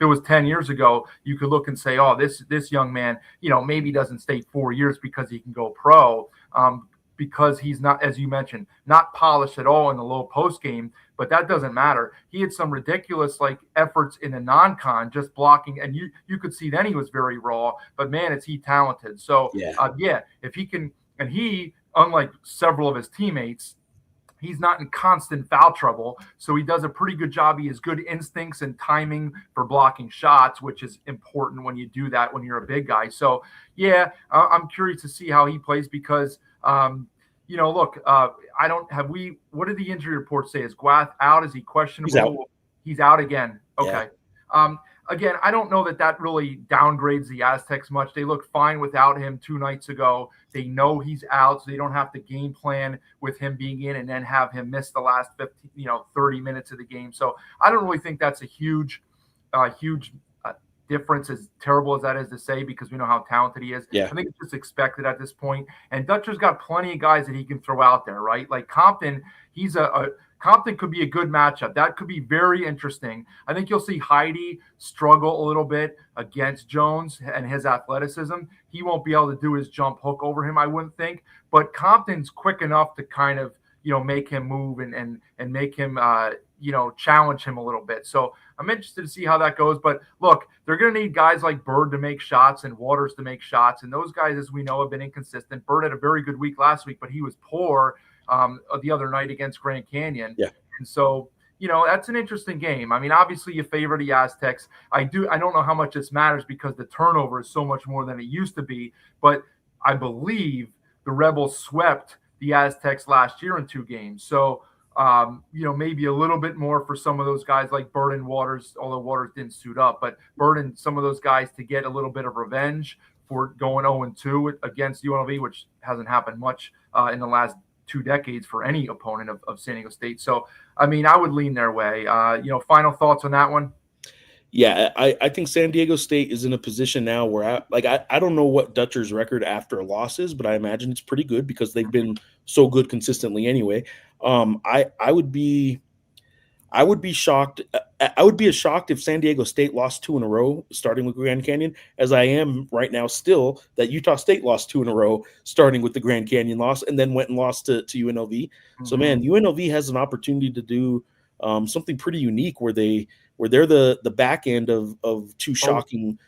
it was 10 years ago, you could look and say, oh, this young man, maybe doesn't stay 4 years because he can go pro. Because he's not, as you mentioned, not polished at all in the low post game, but that doesn't matter. He had some ridiculous efforts in the non-con, just blocking, and you could see then he was very raw, but man, is he talented. So if he can, and he, unlike several of his teammates, he's not in constant foul trouble, so he does a pretty good job. He has good instincts and timing for blocking shots, which is important when you do that when you're a big guy. So, I'm curious to see how he plays because, look, what did the injury report say? Is Guath out? Is he questionable? He's out again. Okay. Yeah. Again, I don't know that really downgrades the Aztecs much. They look fine without him 2 nights ago. They know he's out, so they don't have to game plan with him being in and then have him miss the last 30 minutes of the game. So I don't really think that's a huge difference, as terrible as that is to say, because we know how talented he is. Yeah. I think it's just expected at this point. And Dutcher's got plenty of guys that he can throw out there, right? Like Compton, Compton could be a good matchup. That could be very interesting. I think you'll see Heidi struggle a little bit against Jones and his athleticism. He won't be able to do his jump hook over him, I wouldn't think. But Compton's quick enough to kind of, make him move and make him, challenge him a little bit. So I'm interested to see how that goes. But look, they're going to need guys like Bird to make shots and Waters to make shots. And those guys, as we know, have been inconsistent. Bird had a very good week last week, but he was poor the other night against Grand Canyon. Yeah. And so, that's an interesting game. I mean, obviously you favor the Aztecs. I don't know how much this matters because the turnover is so much more than it used to be. But I believe the Rebels swept the Aztecs last year in 2 games. So, maybe a little bit more for some of those guys like Bird and Waters, although Waters didn't suit up, but Bird and some of those guys to get a little bit of revenge for going 0-2 against UNLV, which hasn't happened much in the last 2 decades for any opponent of San Diego State. So, I mean, I would lean their way. Final thoughts on that one? Yeah, I think San Diego State is in a position now where I don't know what Dutcher's record after a loss is, but I imagine it's pretty good because they've been so good consistently anyway. I would be shocked. I would be as shocked if San Diego State lost 2 in a row, starting with Grand Canyon, as I am right now still that Utah State lost 2 in a row, starting with the Grand Canyon loss, and then went and lost to UNLV. Mm-hmm. So, man, UNLV has an opportunity to do something pretty unique where they're the back end of 2 shocking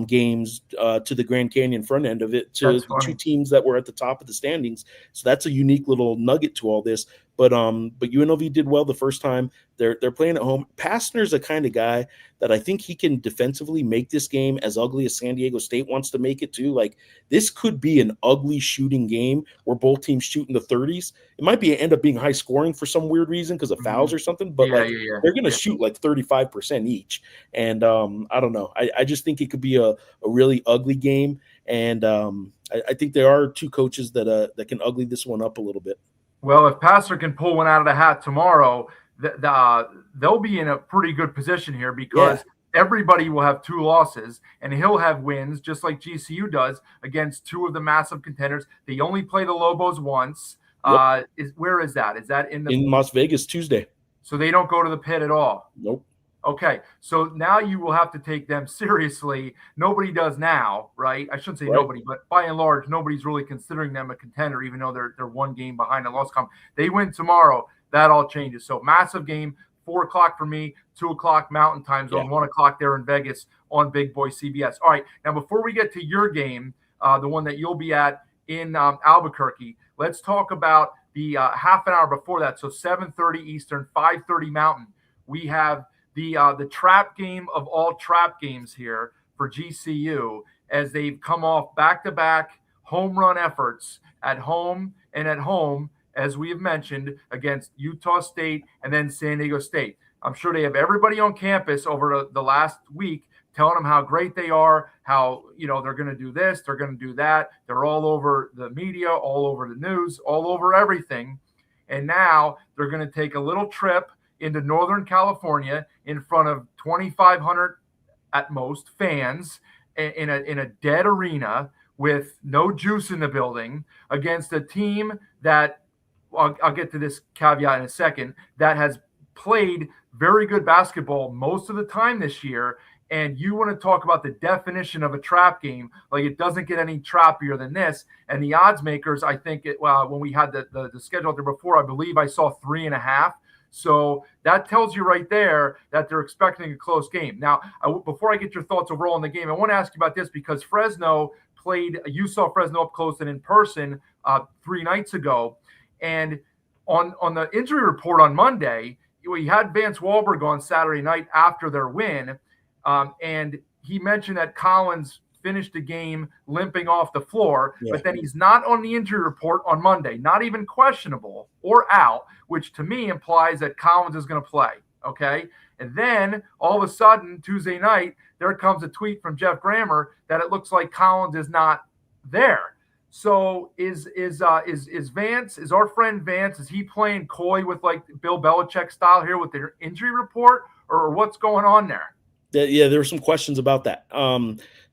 games to the Grand Canyon front end of it, to the 2 teams that were at the top of the standings. So that's a unique little nugget to all this. But UNLV did well the first time. They're playing at home. Pastner's a kind of guy that I think he can defensively make this game as ugly as San Diego State wants to make it too. Like, this could be an ugly shooting game where both teams shoot in the 30s. It might end up being high scoring for some weird reason because of fouls or something, but they're going to shoot like 35% each. And I don't know. I just think it could be a really ugly game. And I think there are 2 coaches that can ugly this one up a little bit. Well, if Passer can pull one out of the hat tomorrow, they'll be in a pretty good position here because everybody will have 2 losses and he'll have wins just like GCU does against 2 of the massive contenders. They only play the Lobos once. Yep. Where is that? Is that in Las Vegas Tuesday? So they don't go to the pit at all? Nope. Okay, so now you will have to take them seriously. Nobody does now, right? I shouldn't say nobody, but by and large, nobody's really considering them a contender, even though they're 1 game behind a loss column. They win tomorrow, that all changes. So massive game, 4 o'clock for me, 2 o'clock Mountain Time Zone, 1 o'clock there in Vegas on Big Boy CBS. All right, now before we get to your game, the one that you'll be at in Albuquerque, let's talk about the half an hour before that. So 7:30 Eastern, 5:30 Mountain. We have the trap game of all trap games here for GCU as they've come off back-to-back home run efforts at home, as we have mentioned, against Utah State and then San Diego State. I'm sure they have everybody on campus over the last week telling them how great they are, how they're going to do this, they're going to do that. They're all over the media, all over the news, all over everything. And now they're going to take a little trip into Northern California in front of 2,500 at most fans in a dead arena with no juice in the building against a team that I'll get to this caveat in a second, that has played very good basketball most of the time this year. And you want to talk about the definition of a trap game, like it doesn't get any trappier than this. And the odds makers, I think when we had the schedule there before, I believe I saw 3.5. So that tells you right there that they're expecting a close game. Now, before I get your thoughts overall on the game, I want to ask you about this because you saw Fresno up close and in person 3 nights ago. And on the injury report on Monday, we had Vance Wahlberg on Saturday night after their win. And he mentioned that Collins finished the game limping off the floor, but then he's not on the injury report on Monday, not even questionable or out, which to me implies that Collins is going to play. Okay. And then all of a sudden, Tuesday night, there comes a tweet from Jeff Grammer that it looks like Collins is not there. So is Vance, is our friend Vance, is he playing coy with like Bill Belichick style here with their injury report, or what's going on there? Yeah, there were some questions about that.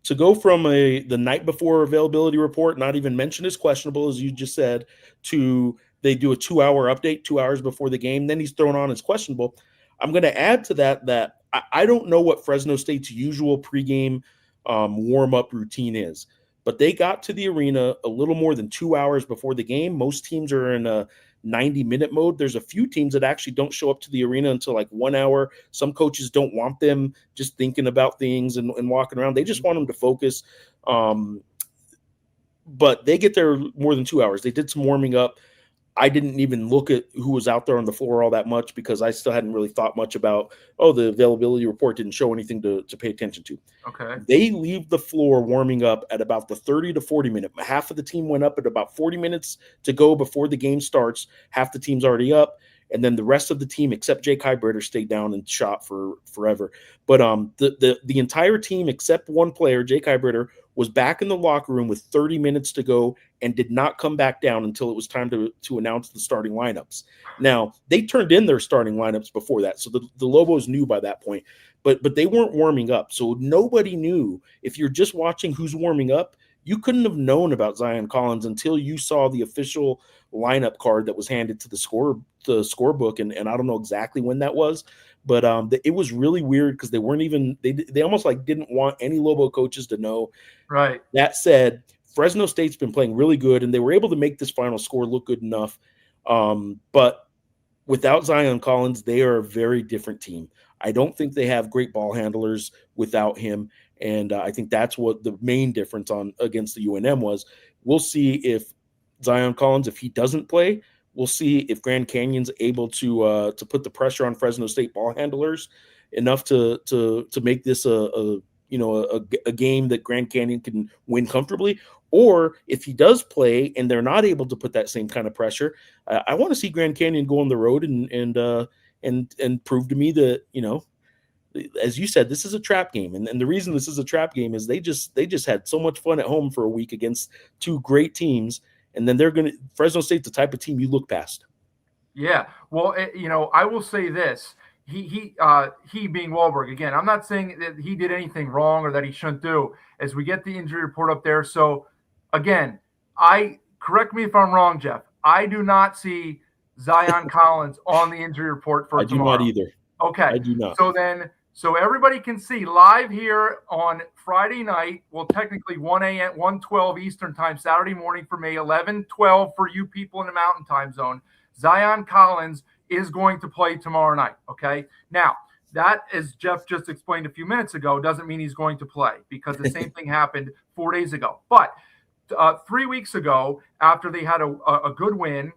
To go from the night before availability report, not even mentioned as questionable, as you just said, to they do a 2-hour update 2 hours before the game, then he's thrown on as questionable. I'm going to add to that I don't know what Fresno State's usual pregame warm-up routine is, but they got to the arena a little more than 2 hours before the game. Most teams are in a 90-minute mode. There's a few teams that actually don't show up to the arena until like 1 hour. Some coaches don't want them just thinking about things and walking around. They just want them to focus. But they get there more than 2 hours. They did some warming up. I didn't even look at who was out there on the floor all that much because I still hadn't really thought much about, the availability report didn't show anything to pay attention to. Okay. They leave the floor warming up at about the 30 to 40 minute. Half of the team went up at about 40 minutes to go before the game starts. Half the team's already up. And then the rest of the team, except Jake Hybritter, stayed down and shot for forever. But the entire team, except one player, Jake Hybritter, was back in the locker room with 30 minutes to go and did not come back down until it was time to announce the starting lineups. Now, they turned in their starting lineups before that, so the Lobos knew by that point, but they weren't warming up, so nobody knew. If you're just watching who's warming up, you couldn't have known about Zion Collins until you saw the official lineup card that was handed to the scorebook, and I don't know exactly when that was, but it was really weird because they weren't even they almost like didn't want any Lobo coaches to know. Right. That said, Fresno State's been playing really good, and they were able to make this final score look good enough. But without Zion Collins, they are a very different team. I don't think they have great ball handlers without him, and I think that's what the main difference against the UNM was. We'll see if Zion Collins, if he doesn't play, we'll see if Grand Canyon's able to put the pressure on Fresno State ball handlers enough to make this a game that Grand Canyon can win comfortably. Or if he does play and they're not able to put that same kind of pressure, I want to see Grand Canyon go on the road and prove to me that, as you said, this is a trap game. And the reason this is a trap game is they just had so much fun at home for a week against two great teams. And then Fresno State's the type of team you look past. Yeah. Well, I will say this. He being Wahlberg, again, I'm not saying that he did anything wrong or that he shouldn't do, as we get the injury report up there. So again, correct me if I'm wrong, Jeff, I do not see Zion Collins on the injury report for tomorrow. I do not either. Okay. I do not. So everybody can see live here on Friday night, well, technically 1 a.m., 1:12 Eastern time, Saturday morning for me, 11:12 for you people in the Mountain Time Zone. Zion Collins is going to play tomorrow night, okay? Now, that, as Jeff just explained a few minutes ago, doesn't mean he's going to play because the same thing happened 4 days ago. But 3 weeks ago, after they had a good win,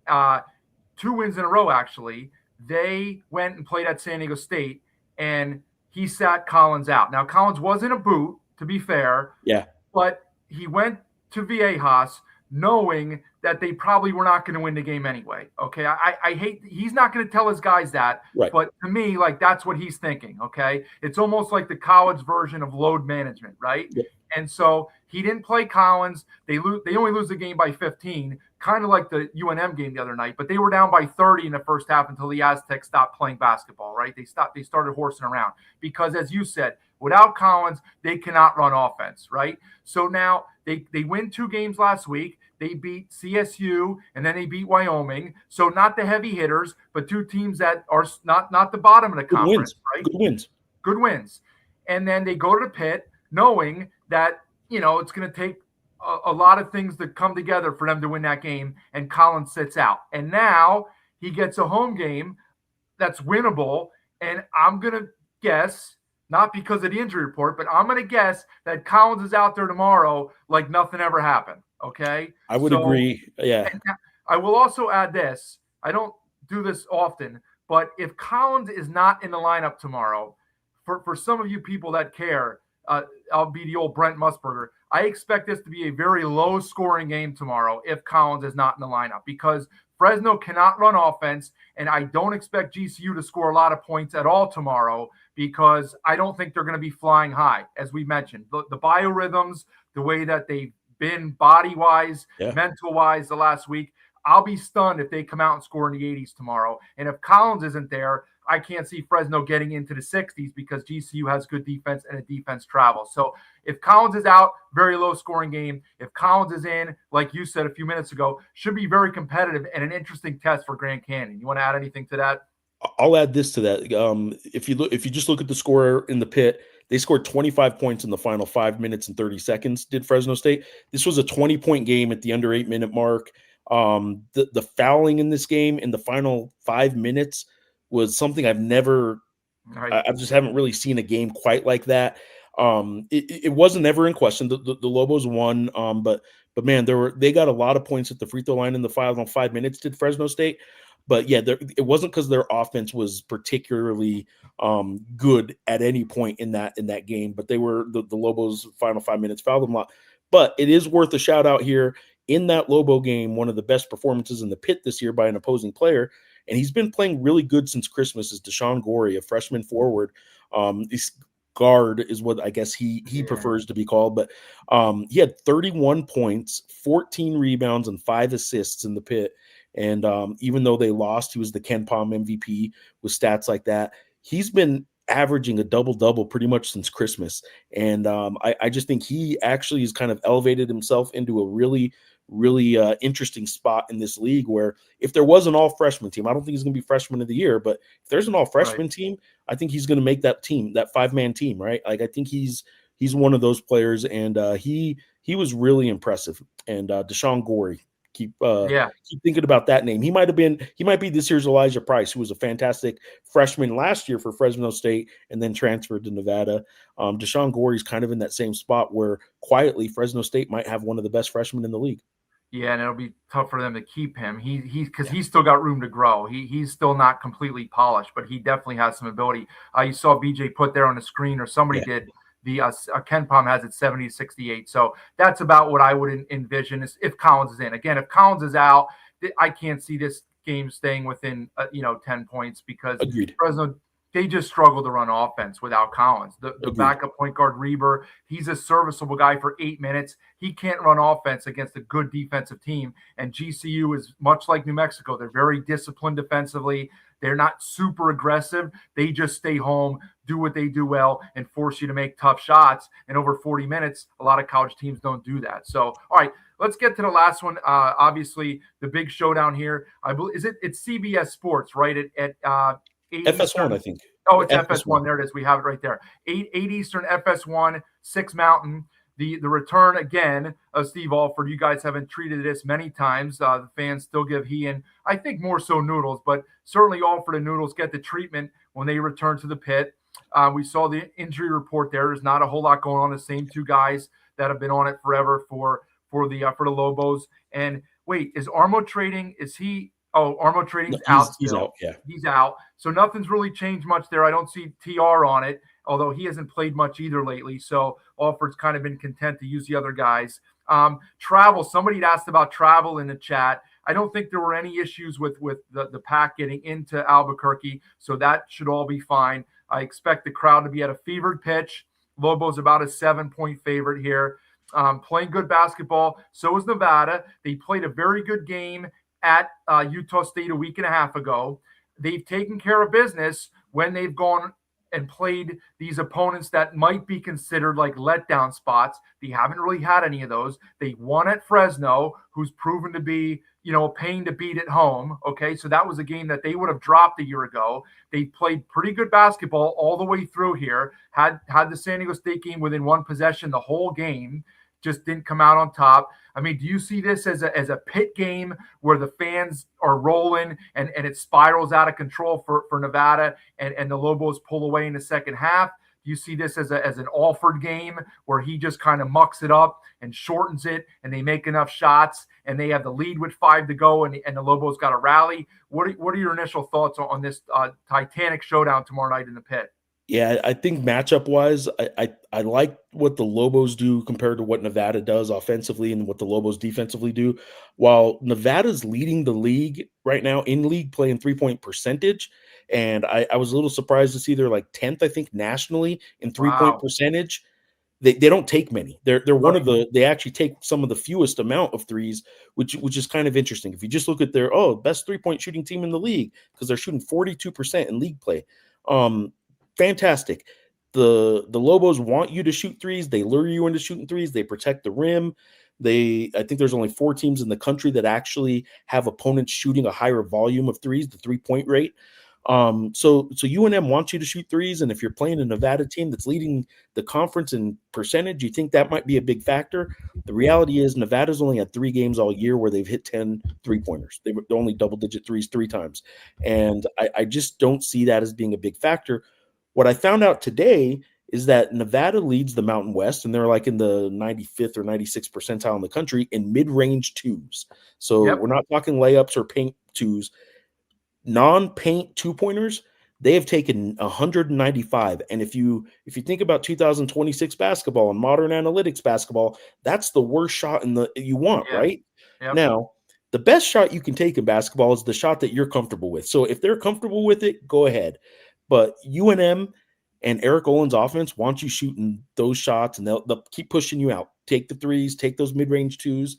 2 wins in a row actually, they went and played at San Diego State, and he sat Collins out. Now, Collins was in a boot, to be fair. Yeah. But he went to Viejas knowing that they probably were not going to win the game anyway. Okay. I hate, he's not going to tell his guys that, right. But to me, like, that's what he's thinking. Okay. It's almost like the college version of load management, right? Yep. And so he didn't play Collins. They only lose the game by 15, kind of like the UNM game the other night, but they were down by 30 in the first half until the Aztecs stopped playing basketball, right? They started horsing around because, as you said, without Collins, they cannot run offense, right? So now they win 2 games last week. They beat CSU, and then they beat Wyoming. So not the heavy hitters, but 2 teams that are not the bottom of the conference, right? Good wins. And then they go to the pit knowing that, it's going to take a lot of things to come together for them to win that game, and Collins sits out. And now he gets a home game that's winnable, and I'm going to guess, not because of the injury report, but I'm going to guess that Collins is out there tomorrow like nothing ever happened. Okay. I would agree. Yeah. I will also add this. I don't do this often, but if Collins is not in the lineup tomorrow, for some of you people that care, I'll be the old Brent Musburger. I expect this to be a very low scoring game tomorrow if Collins is not in the lineup, because Fresno cannot run offense, and I don't expect GCU to score a lot of points at all tomorrow because I don't think they're going to be flying high, as we mentioned. The biorhythms, the way that they've been body-wise, mental-wise the last week, I'll be stunned if they come out and score in the 80s tomorrow. And if Collins isn't there, I can't see Fresno getting into the 60s because GCU has good defense and a defense travels. So if Collins is out, very low scoring game. If Collins is in, like you said a few minutes ago, should be very competitive and an interesting test for Grand Canyon. You want to add anything to that? I'll add this to that. If you just look at the score in the pit, they scored 25 points in the final 5 minutes and 30 seconds, did Fresno State. This was a 20-point game at the under 8-minute mark. The fouling in this game in the final 5 minutes was something I've never Right. I just haven't really seen a game quite like that. It wasn't ever in question. The Lobos won, but man, they got a lot of points at the free throw line in the final 5 minutes. Did Fresno State? But yeah, it wasn't because their offense was particularly good at any point in that game. But they were the Lobos' final 5 minutes fouled them a lot. But it is worth a shout out here in that Lobo game. One of the best performances in the pit this year by an opposing player. And he's been playing really good since Christmas. Is Deshaun Gorey, a freshman forward. He's guard is what I guess he prefers to be called. But he had 31 points, 14 rebounds, and 5 assists in the pit. And even though they lost, he was the Ken Palm MVP with stats like that. He's been averaging a double-double pretty much since Christmas. And I just think he actually has kind of elevated himself into a really interesting spot in this league where if there was an all freshman team, I don't think he's going to be freshman of the year, but if there's an all freshman team, I think he's going to make that team, that 5-man team, right? Like I think he's one of those players, and he was really impressive. And Deshaun Gorey, keep thinking about that name. He might be this year's Elijah Price, who was a fantastic freshman last year for Fresno State and then transferred to Nevada. Deshaun Gorey's kind of in that same spot where quietly Fresno State might have one of the best freshmen in the league. Yeah, and it'll be tough for them to keep him. He's still got room to grow. He's still not completely polished, but he definitely has some ability. You saw BJ put there on the screen, or somebody did. The Ken Palm has it 70-68. So that's about what I would envision is if Collins is in. Again, if Collins is out, I can't see this game staying within 10 points because Fresno, they just struggle to run offense without Collins. The backup point guard, Reber, he's a serviceable guy for 8 minutes. He can't run offense against a good defensive team. And GCU is much like New Mexico. They're very disciplined defensively. They're not super aggressive. They just stay home, do what they do well, and force you to make tough shots. And over 40 minutes, a lot of college teams don't do that. So, all right, let's get to the last one. Obviously, the big showdown here. I believe it's CBS Sports, right? At FS1, I think. Oh, it's FS1. There it is. We have it right there. 8 Eastern, FS1, 6 Mountain. The return again of Steve Alford. You guys haven't treated this many times. The fans still give he and I think more so Noodles, but certainly Alford and Noodles get the treatment when they return to the pit. We saw the injury report there. There's not a whole lot going on. The same 2 guys that have been on it forever for the Lobos. And wait, is Armo Trading? Is he? Oh, Armo Trading's out. He's out. Yeah, he's out. So nothing's really changed much there. I don't see TR on it, although he hasn't played much either lately. So Alford's kind of been content to use the other guys. Travel. Somebody had asked about travel in the chat. I don't think there were any issues with the pack getting into Albuquerque, so that should all be fine. I expect the crowd to be at a fevered pitch. Lobos about a 7-point favorite here. Playing good basketball. So is Nevada. They played a very good game at Utah State a week and a half ago. They've taken care of business when they've gone and played these opponents that might be considered like letdown spots. They haven't really had any of those. They won at Fresno, who's proven to be, a pain to beat at home. Okay, so that was a game that they would have dropped a year ago. They played pretty good basketball all the way through here. Had the San Diego State game within 1 possession the whole game. Just didn't come out on top. I mean, do you see this as a pit game where the fans are rolling and it spirals out of control for Nevada and the Lobos pull away in the second half? Do you see this as an Alford game where he just kind of mucks it up and shortens it and they make enough shots and they have the lead with 5 to go and the Lobos got a rally? What are your initial thoughts on this Titanic showdown tomorrow night in the pit? Yeah, I think matchup-wise, I like what the Lobos do compared to what Nevada does offensively and what the Lobos defensively do. While Nevada's leading the league right now in league play in three-point percentage, and I was a little surprised to see they're like 10th, I think, nationally in three-point percentage. They don't take many. They're one of they actually take some of the fewest amount of threes, which is kind of interesting. If you just look at their best 3-point shooting team in the league, because they're shooting 42% in league play. Fantastic. The Lobos want you to shoot threes. They lure you into shooting threes. They protect the rim. I think there's only 4 teams in the country that actually have opponents shooting a higher volume of threes, the 3-point rate. So UNM wants you to shoot threes, and if you're playing a Nevada team that's leading the conference in percentage, you think that might be a big factor. The reality is Nevada's only had 3 games all year where they've hit 10 3-pointers. They're only double-digit threes 3 times, and I just don't see that as being a big factor. What I found out today is that Nevada leads the Mountain West, and they're like in the 95th or 96th percentile in the country in mid-range twos. So Yep. we're not talking layups or paint twos. Non-paint 2-pointers, they have taken 195. And if you think about 2026 basketball and modern analytics basketball, that's the worst shot you want, Yeah. right? Yep. Now, the best shot you can take in basketball is the shot that you're comfortable with. So if they're comfortable with it, go ahead. But UNM and Eric Olin's offense wants you shooting those shots, and they'll keep pushing you out. Take the threes, take those mid-range twos.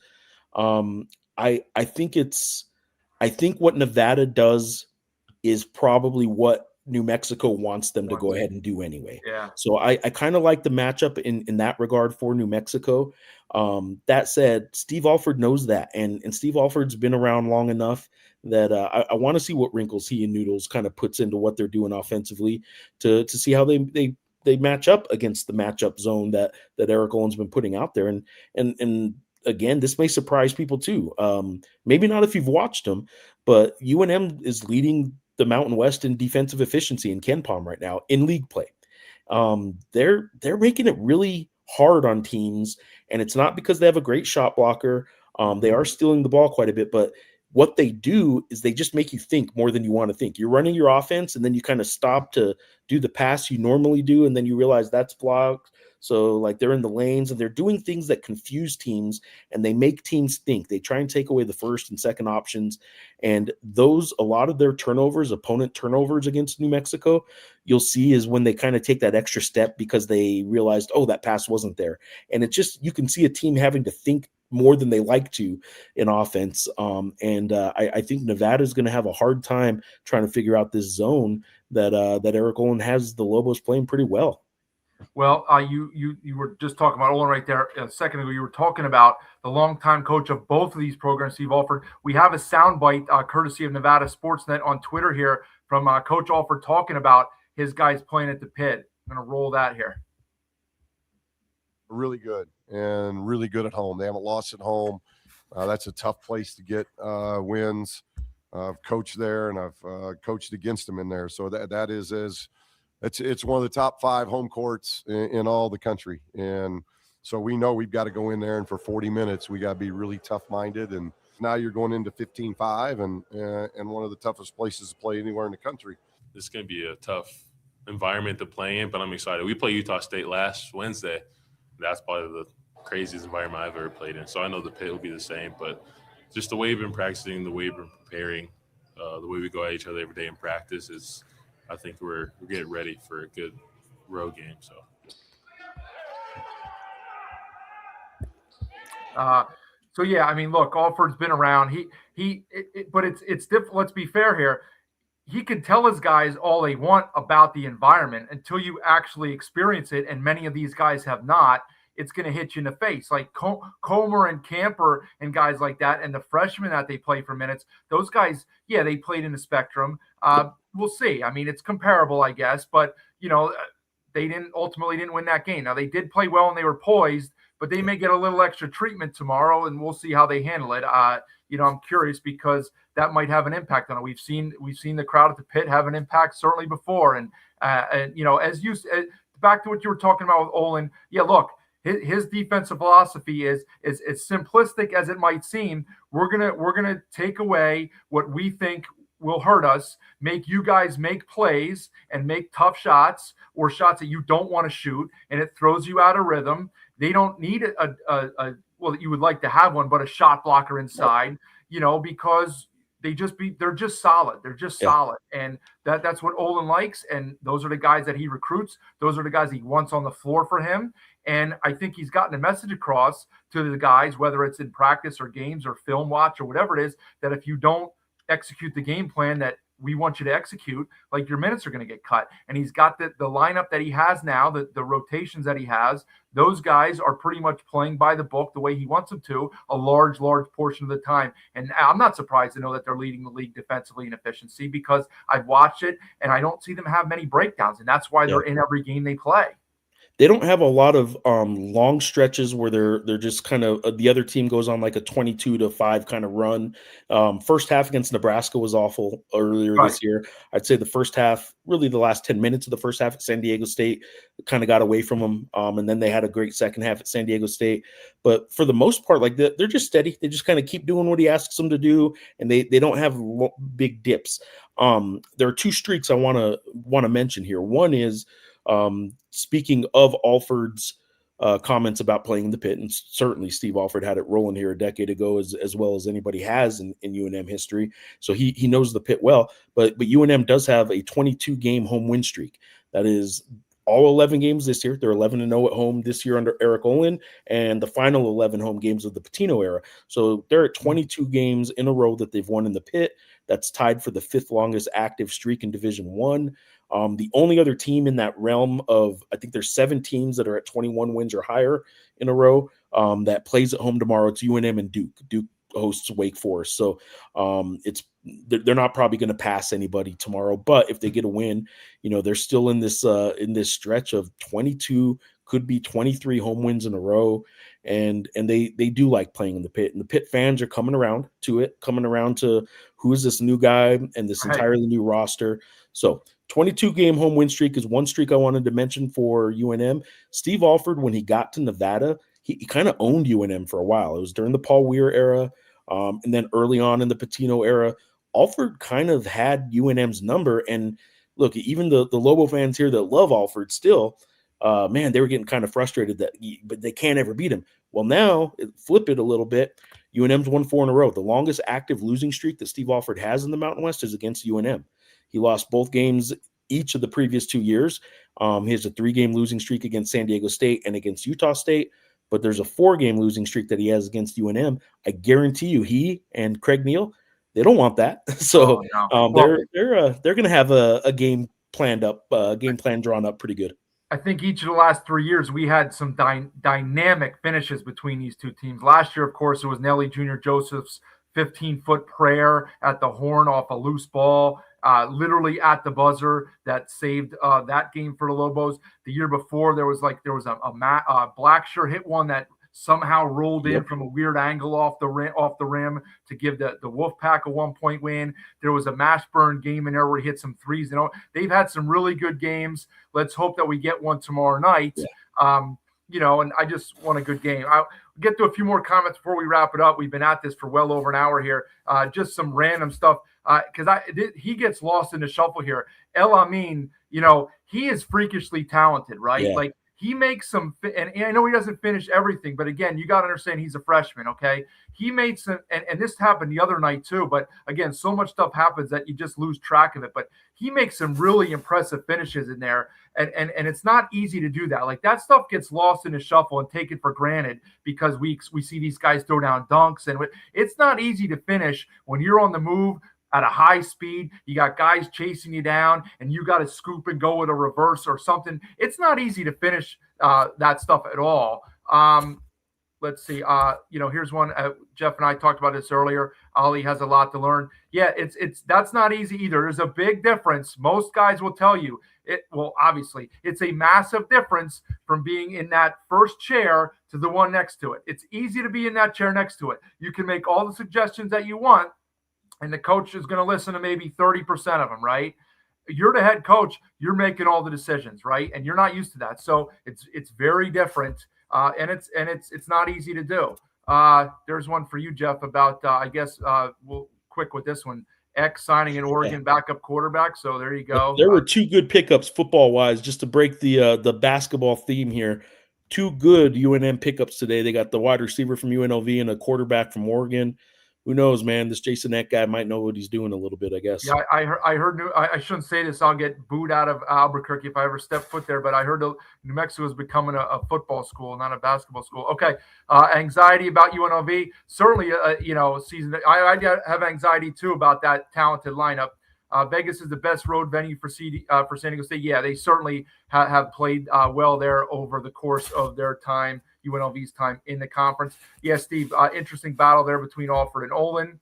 Um, I think what Nevada does is probably what New Mexico wants them to go ahead and do anyway. Yeah. So I kind of like the matchup in that regard for New Mexico. That said, Steve Alford knows that, and Steve Alford's been around long enough that I want to see what wrinkles he and Noodles kind of puts into what they're doing offensively to see how they match up against the matchup zone that Eric Olin's been putting out there. And again, this may surprise people too. Maybe not if you've watched them, but UNM is leading the Mountain West in defensive efficiency in KenPom right now in league play. They're making it really hard on teams, and it's not because they have a great shot blocker. They are stealing the ball quite a bit, but what they do is they just make you think more than you want to think. You're running your offense, and then you kind of stop to do the pass you normally do, and then you realize that's blocked. So like they're in the lanes and they're doing things that confuse teams, and they make teams think. They try and take away the first and second options. And a lot of their turnovers, opponent turnovers against New Mexico, you'll see is when they kind of take that extra step because they realized, oh, that pass wasn't there. And you can see a team having to think more than they like to in offense. I think Nevada is going to have a hard time trying to figure out this zone that Eric Olin has the Lobos playing pretty well. Well, you were just talking about Olin right there a second ago. You were talking about the longtime coach of both of these programs, Steve Alford. We have a soundbite courtesy of Nevada Sportsnet on Twitter here from Coach Alford talking about his guys playing at the Pit. I'm going to roll that here. Really good and really good at home. They haven't lost at home. That's a tough place to get wins. I've coached there, and I've coached against them in there. So that is it's one of the top 5 home courts in all the country. And so we know we've got to go in there, and for 40 minutes, we got to be really tough-minded. And now you're going into 15-5 and one of the toughest places to play anywhere in the country. This is going to be a tough environment to play in, but I'm excited. We play Utah State last Wednesday. That's probably the craziest environment I've ever played in. So I know the Pit will be the same, but just the way we've been practicing, the way we've been preparing, the way we go at each other every day in practice is, I think we're getting ready for a good road game. So yeah, I mean, look, Alford's been around. But it's different. Let's be fair here. He can tell his guys all they want about the environment until you actually experience it, and many of these guys have not. It's going to hit you in the face. Like Comer and Camper and guys like that, and the freshmen that they play for minutes, those guys, yeah, they played in the Spectrum. We'll see. I mean, it's comparable, I guess, but, they ultimately didn't win that game. Now, they did play well and they were poised, but they may get a little extra treatment tomorrow, and we'll see how they handle it. I'm curious because that might have an impact on it. We've seen the crowd at the Pit have an impact certainly before. And back to what you were talking about with Olin. Yeah, look, his defensive philosophy is as simplistic as it might seem. We're gonna take away what we think will hurt us, make you guys make plays and make tough shots or shots that you don't want to shoot, and it throws you out of rhythm. They don't need well, you would like to have one, but a shot blocker inside, because they're just solid. They're just solid. And that's what Olin likes. And those are the guys that he recruits. Those are the guys he wants on the floor for him. And I think he's gotten a message across to the guys, whether it's in practice or games or film watch or whatever it is, that if you don't execute the game plan that we want you to execute, like your minutes are going to get cut. And he's got the lineup that he has now, the rotations that he has. Those guys are pretty much playing by the book the way he wants them to a large portion of the time. And I'm not surprised to know that they're leading the league defensively in efficiency, because I've watched it and I don't see them have many breakdowns. And that's why they're in every game they play. They don't have a lot of long stretches where they're just kind of the other team goes on like a 22-5 kind of run. First half against Nebraska was awful earlier this year. I'd say the first half, really the last 10 minutes of the first half at San Diego State kind of got away from them. And then they had a great second half at San Diego State. But for the most part, like they're just steady. They just kind of keep doing what he asks them to do, and they don't have big dips. There are two streaks I want to mention here. One is, speaking of Alford's comments about playing in the pit, and certainly Steve Alford had it rolling here a decade ago as well as anybody has in UNM history. So he knows the pit well, but UNM does have a 22-game home win streak. That is all 11 games this year. They're 11-0 at home this year under Eric Olin, and the final 11 home games of the Pitino era. So they're at 22 games in a row that they've won in the pit. That's tied for the 5th longest active streak in Division I. The only other team in that realm of, I think there's 7 teams that are at 21 wins or higher in a row that plays at home tomorrow. It's UNM and Duke. Duke hosts Wake Forest. So they're not probably going to pass anybody tomorrow, but if they get a win, they're still in this stretch of 22, could be 23 home wins in a row. And they do like playing in the pit, and the pit fans are coming around to who is this new guy and this entirely new roster. So 22-game home win streak is one streak I wanted to mention for UNM. Steve Alford, when he got to Nevada, he kind of owned UNM for a while. It was during the Paul Weir era, and then early on in the Pitino era. Alford kind of had UNM's number. And look, even the Lobo fans here that love Alford still, they were getting kind of frustrated but they can't ever beat him. Well, now flip it a little bit. UNM's won 4 in a row. The longest active losing streak that Steve Alford has in the Mountain West is against UNM. He lost both games each of the previous 2 years. He has a 3-game losing streak against San Diego State and against Utah State, but there's a 4-game losing streak that he has against UNM. I guarantee you, he and Craig Neal, they don't want that. So they're going to have a game planned up, game plan drawn up pretty good. I think each of the last 3 years, we had some dynamic finishes between these two teams. Last year, of course, it was Nelly Jr. Joseph's 15-foot prayer at the horn off a loose ball, literally at the buzzer, that saved that game for the Lobos. The year before, there was a Blacksher hit one that somehow rolled in from a weird angle off the rim to give the Wolfpack a 1-point win. There was a Mashburn game in there where he hit some threes. They've had some really good games. Let's hope that we get one tomorrow night. And I just want a good game. I'll get to a few more comments before we wrap it up. We've been at this for well over an hour here. Just some random stuff because he gets lost in the shuffle here. El Amin, he is freakishly talented, right? Yeah. Like, he makes some, and I know he doesn't finish everything, but again, you got to understand he's a freshman, okay? He made some, and this happened the other night too, but again, so much stuff happens that you just lose track of it. But he makes some really impressive finishes in there, and it's not easy to do that. Like, that stuff gets lost in the shuffle and taken for granted because we see these guys throw down dunks, and it's not easy to finish when you're on the move at a high speed. You got guys chasing you down, and you got to scoop and go with a reverse or something. It's not easy to finish that stuff at all. Let's see. Here's one. Jeff and I talked about this earlier. Ali has a lot to learn. Yeah, that's not easy either. There's a big difference. Most guys will tell you it. Well, obviously, it's a massive difference from being in that first chair to the one next to it. It's easy to be in that chair next to it. You can make all the suggestions that you want, and the coach is going to listen to maybe 30% of them, right? You're the head coach. You're making all the decisions, right? And you're not used to that. So it's very different, and it's not easy to do. There's one for you, Jeff, about we'll quick with this one. X signing an Oregon backup quarterback. So there you go. There were 2 good pickups football-wise, just to break the basketball theme here. 2 good UNM pickups today. They got the wide receiver from UNLV and a quarterback from Oregon. Who knows, man? This Jason Eck guy might know what he's doing a little bit, I guess. Yeah, I heard. I shouldn't say this. I'll get booed out of Albuquerque if I ever step foot there. But I heard New Mexico is becoming a football school, not a basketball school. Okay, anxiety about UNLV. Certainly, season. I have anxiety too about that talented lineup. Vegas is the best road venue for for San Diego State. Yeah, they certainly have played well there over the course of their time, UNLV's time in the conference. Yeah, Steve, interesting battle there between Alford and Olin.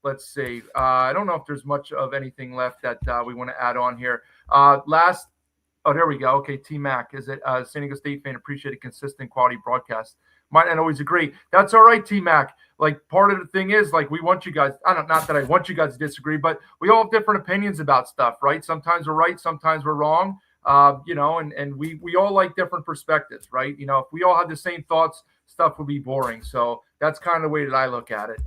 Let's see. I don't know if there's much of anything left that we want to add on here. Oh, there we go. Okay, T-Mac, is it San Diego State fan? Appreciate a consistent quality broadcast. Might not always agree. That's all right, T-Mac. Like, part of the thing is, like, we want you guys, not that I want you guys to disagree, but we all have different opinions about stuff, right? Sometimes we're right, sometimes we're wrong, and we all like different perspectives, right? If we all had the same thoughts, stuff would be boring. So that's kind of the way that I look at it.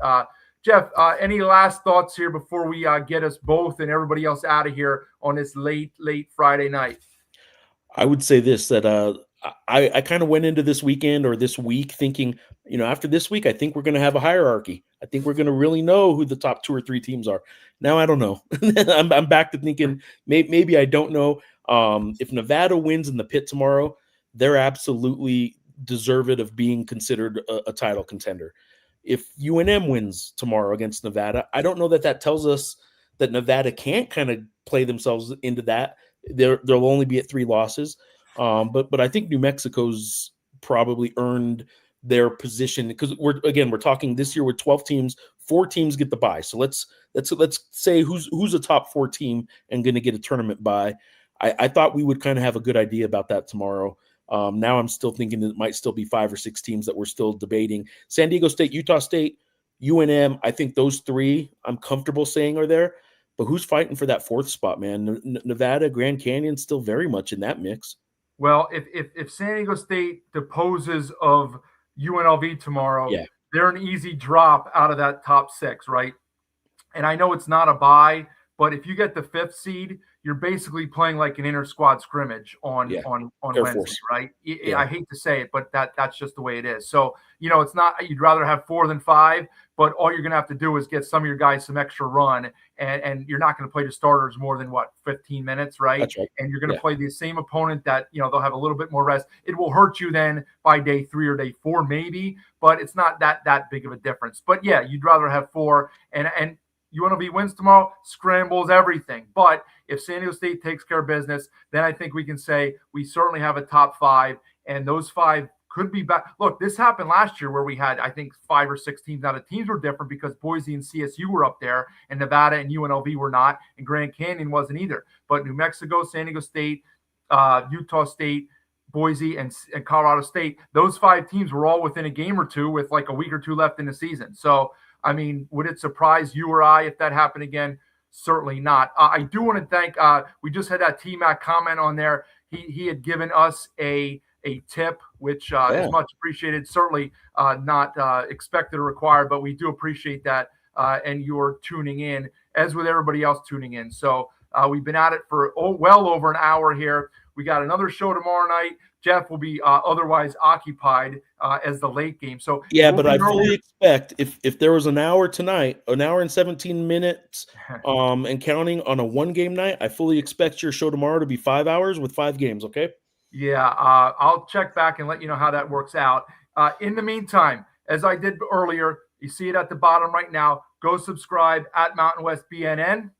Jeff, any last thoughts here before we get us both and everybody else out of here on this late Friday night? I would say this, that I kind of went into this weekend or this week thinking, after this week, I think we're going to have a hierarchy. I think we're going to really know who the top 2 or 3 teams are. Now I don't know. I'm back to thinking maybe I don't know. If Nevada wins in the pit tomorrow, they're absolutely deserved of being considered a title contender. If UNM wins tomorrow against Nevada, I don't know that tells us that Nevada can't kind of play themselves into that. They'll only be at 3 losses. But I think New Mexico's probably earned their position, because we're talking this year with 12 teams, 4 teams get the bye. So let's say who's a top 4 team and going to get a tournament bye. I thought we would kind of have a good idea about that tomorrow. Now I'm still thinking that it might still be 5 or 6 teams that we're still debating. San Diego State, Utah State, UNM, I think those 3 I'm comfortable saying are there. But who's fighting for that 4th spot, man? Nevada, Grand Canyon, still very much in that mix. Well, if San Diego State deposes of UNLV tomorrow, they're an easy drop out of that top 6, right? And I know it's not a bye, but if you get the 5th seed, you're basically playing like an inter-squad scrimmage on Wednesday, Force. right? I hate to say it, but that's just the way it is. So, it's not, you'd rather have 4 than 5, but all you're going to have to do is get some of your guys some extra run, and you're not going to play the starters more than 15 minutes, right? That's right. And you're going to play the same opponent that, they'll have a little bit more rest. It will hurt you then by day 3 or day 4, maybe, but it's not that big of a difference. But yeah, you'd rather have 4, and UNLV wins tomorrow, scrambles everything. But if San Diego State takes care of business, then I think we can say we certainly have a top 5, and those 5 could be back. Look, this happened last year where we had, I think, 5 or 6 teams. Now, the teams were different because Boise and CSU were up there, and Nevada and UNLV were not, and Grand Canyon wasn't either. But New Mexico, San Diego State, Utah State, Boise, and Colorado State, those 5 teams were all within a game or 2 with like a week or 2 left in the season. So, I mean, would it surprise you or I if that happened again? Certainly not. I do want to thank, we just had that T-Mac comment on there. He had given us a tip, which is much appreciated. Certainly not expected or required, but we do appreciate that. And you're tuning in, as with everybody else tuning in. So we've been at it for well over an hour here. We got another show tomorrow night. Jeff will be otherwise occupied as the late game. So but I fully expect if there was an hour tonight, an hour and 17 minutes, and counting on a 1-game night, I fully expect your show tomorrow to be 5 hours with 5 games. Okay. Yeah, I'll check back and let you know how that works out. In the meantime, as I did earlier, you see it at the bottom right now. Go subscribe at Mountain West BNN.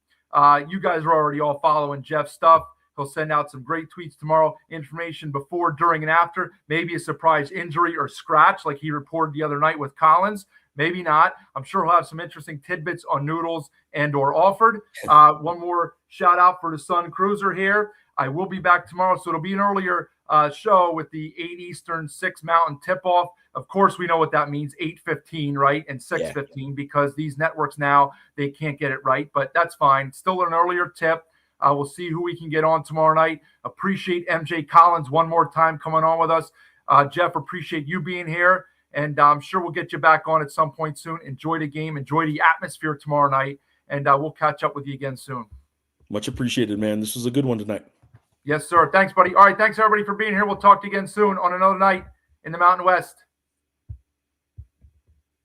You guys are already all following Jeff's stuff. He'll send out some great tweets tomorrow, information before, during, and after. Maybe a surprise injury or scratch like he reported the other night with Collins. Maybe not. I'm sure he'll have some interesting tidbits on Noodles and or Alford. One more shout out for the Sun Cruiser here. I will be back tomorrow, so it'll be an earlier show with the 8 Eastern, 6 Mountain tip-off. Of course, we know what that means, 8:15, right, and 6:15, because these networks now, they can't get it right, but that's fine. Still an earlier tip. We'll see who we can get on tomorrow night. Appreciate MJ Collins one more time coming on with us. Jeff, appreciate you being here, and I'm sure we'll get you back on at some point soon. Enjoy the game. Enjoy the atmosphere tomorrow night, and we'll catch up with you again soon. Much appreciated, man. This was a good one tonight. Yes, sir. Thanks, buddy. All right, thanks, everybody, for being here. We'll talk to you again soon on another night in the Mountain West.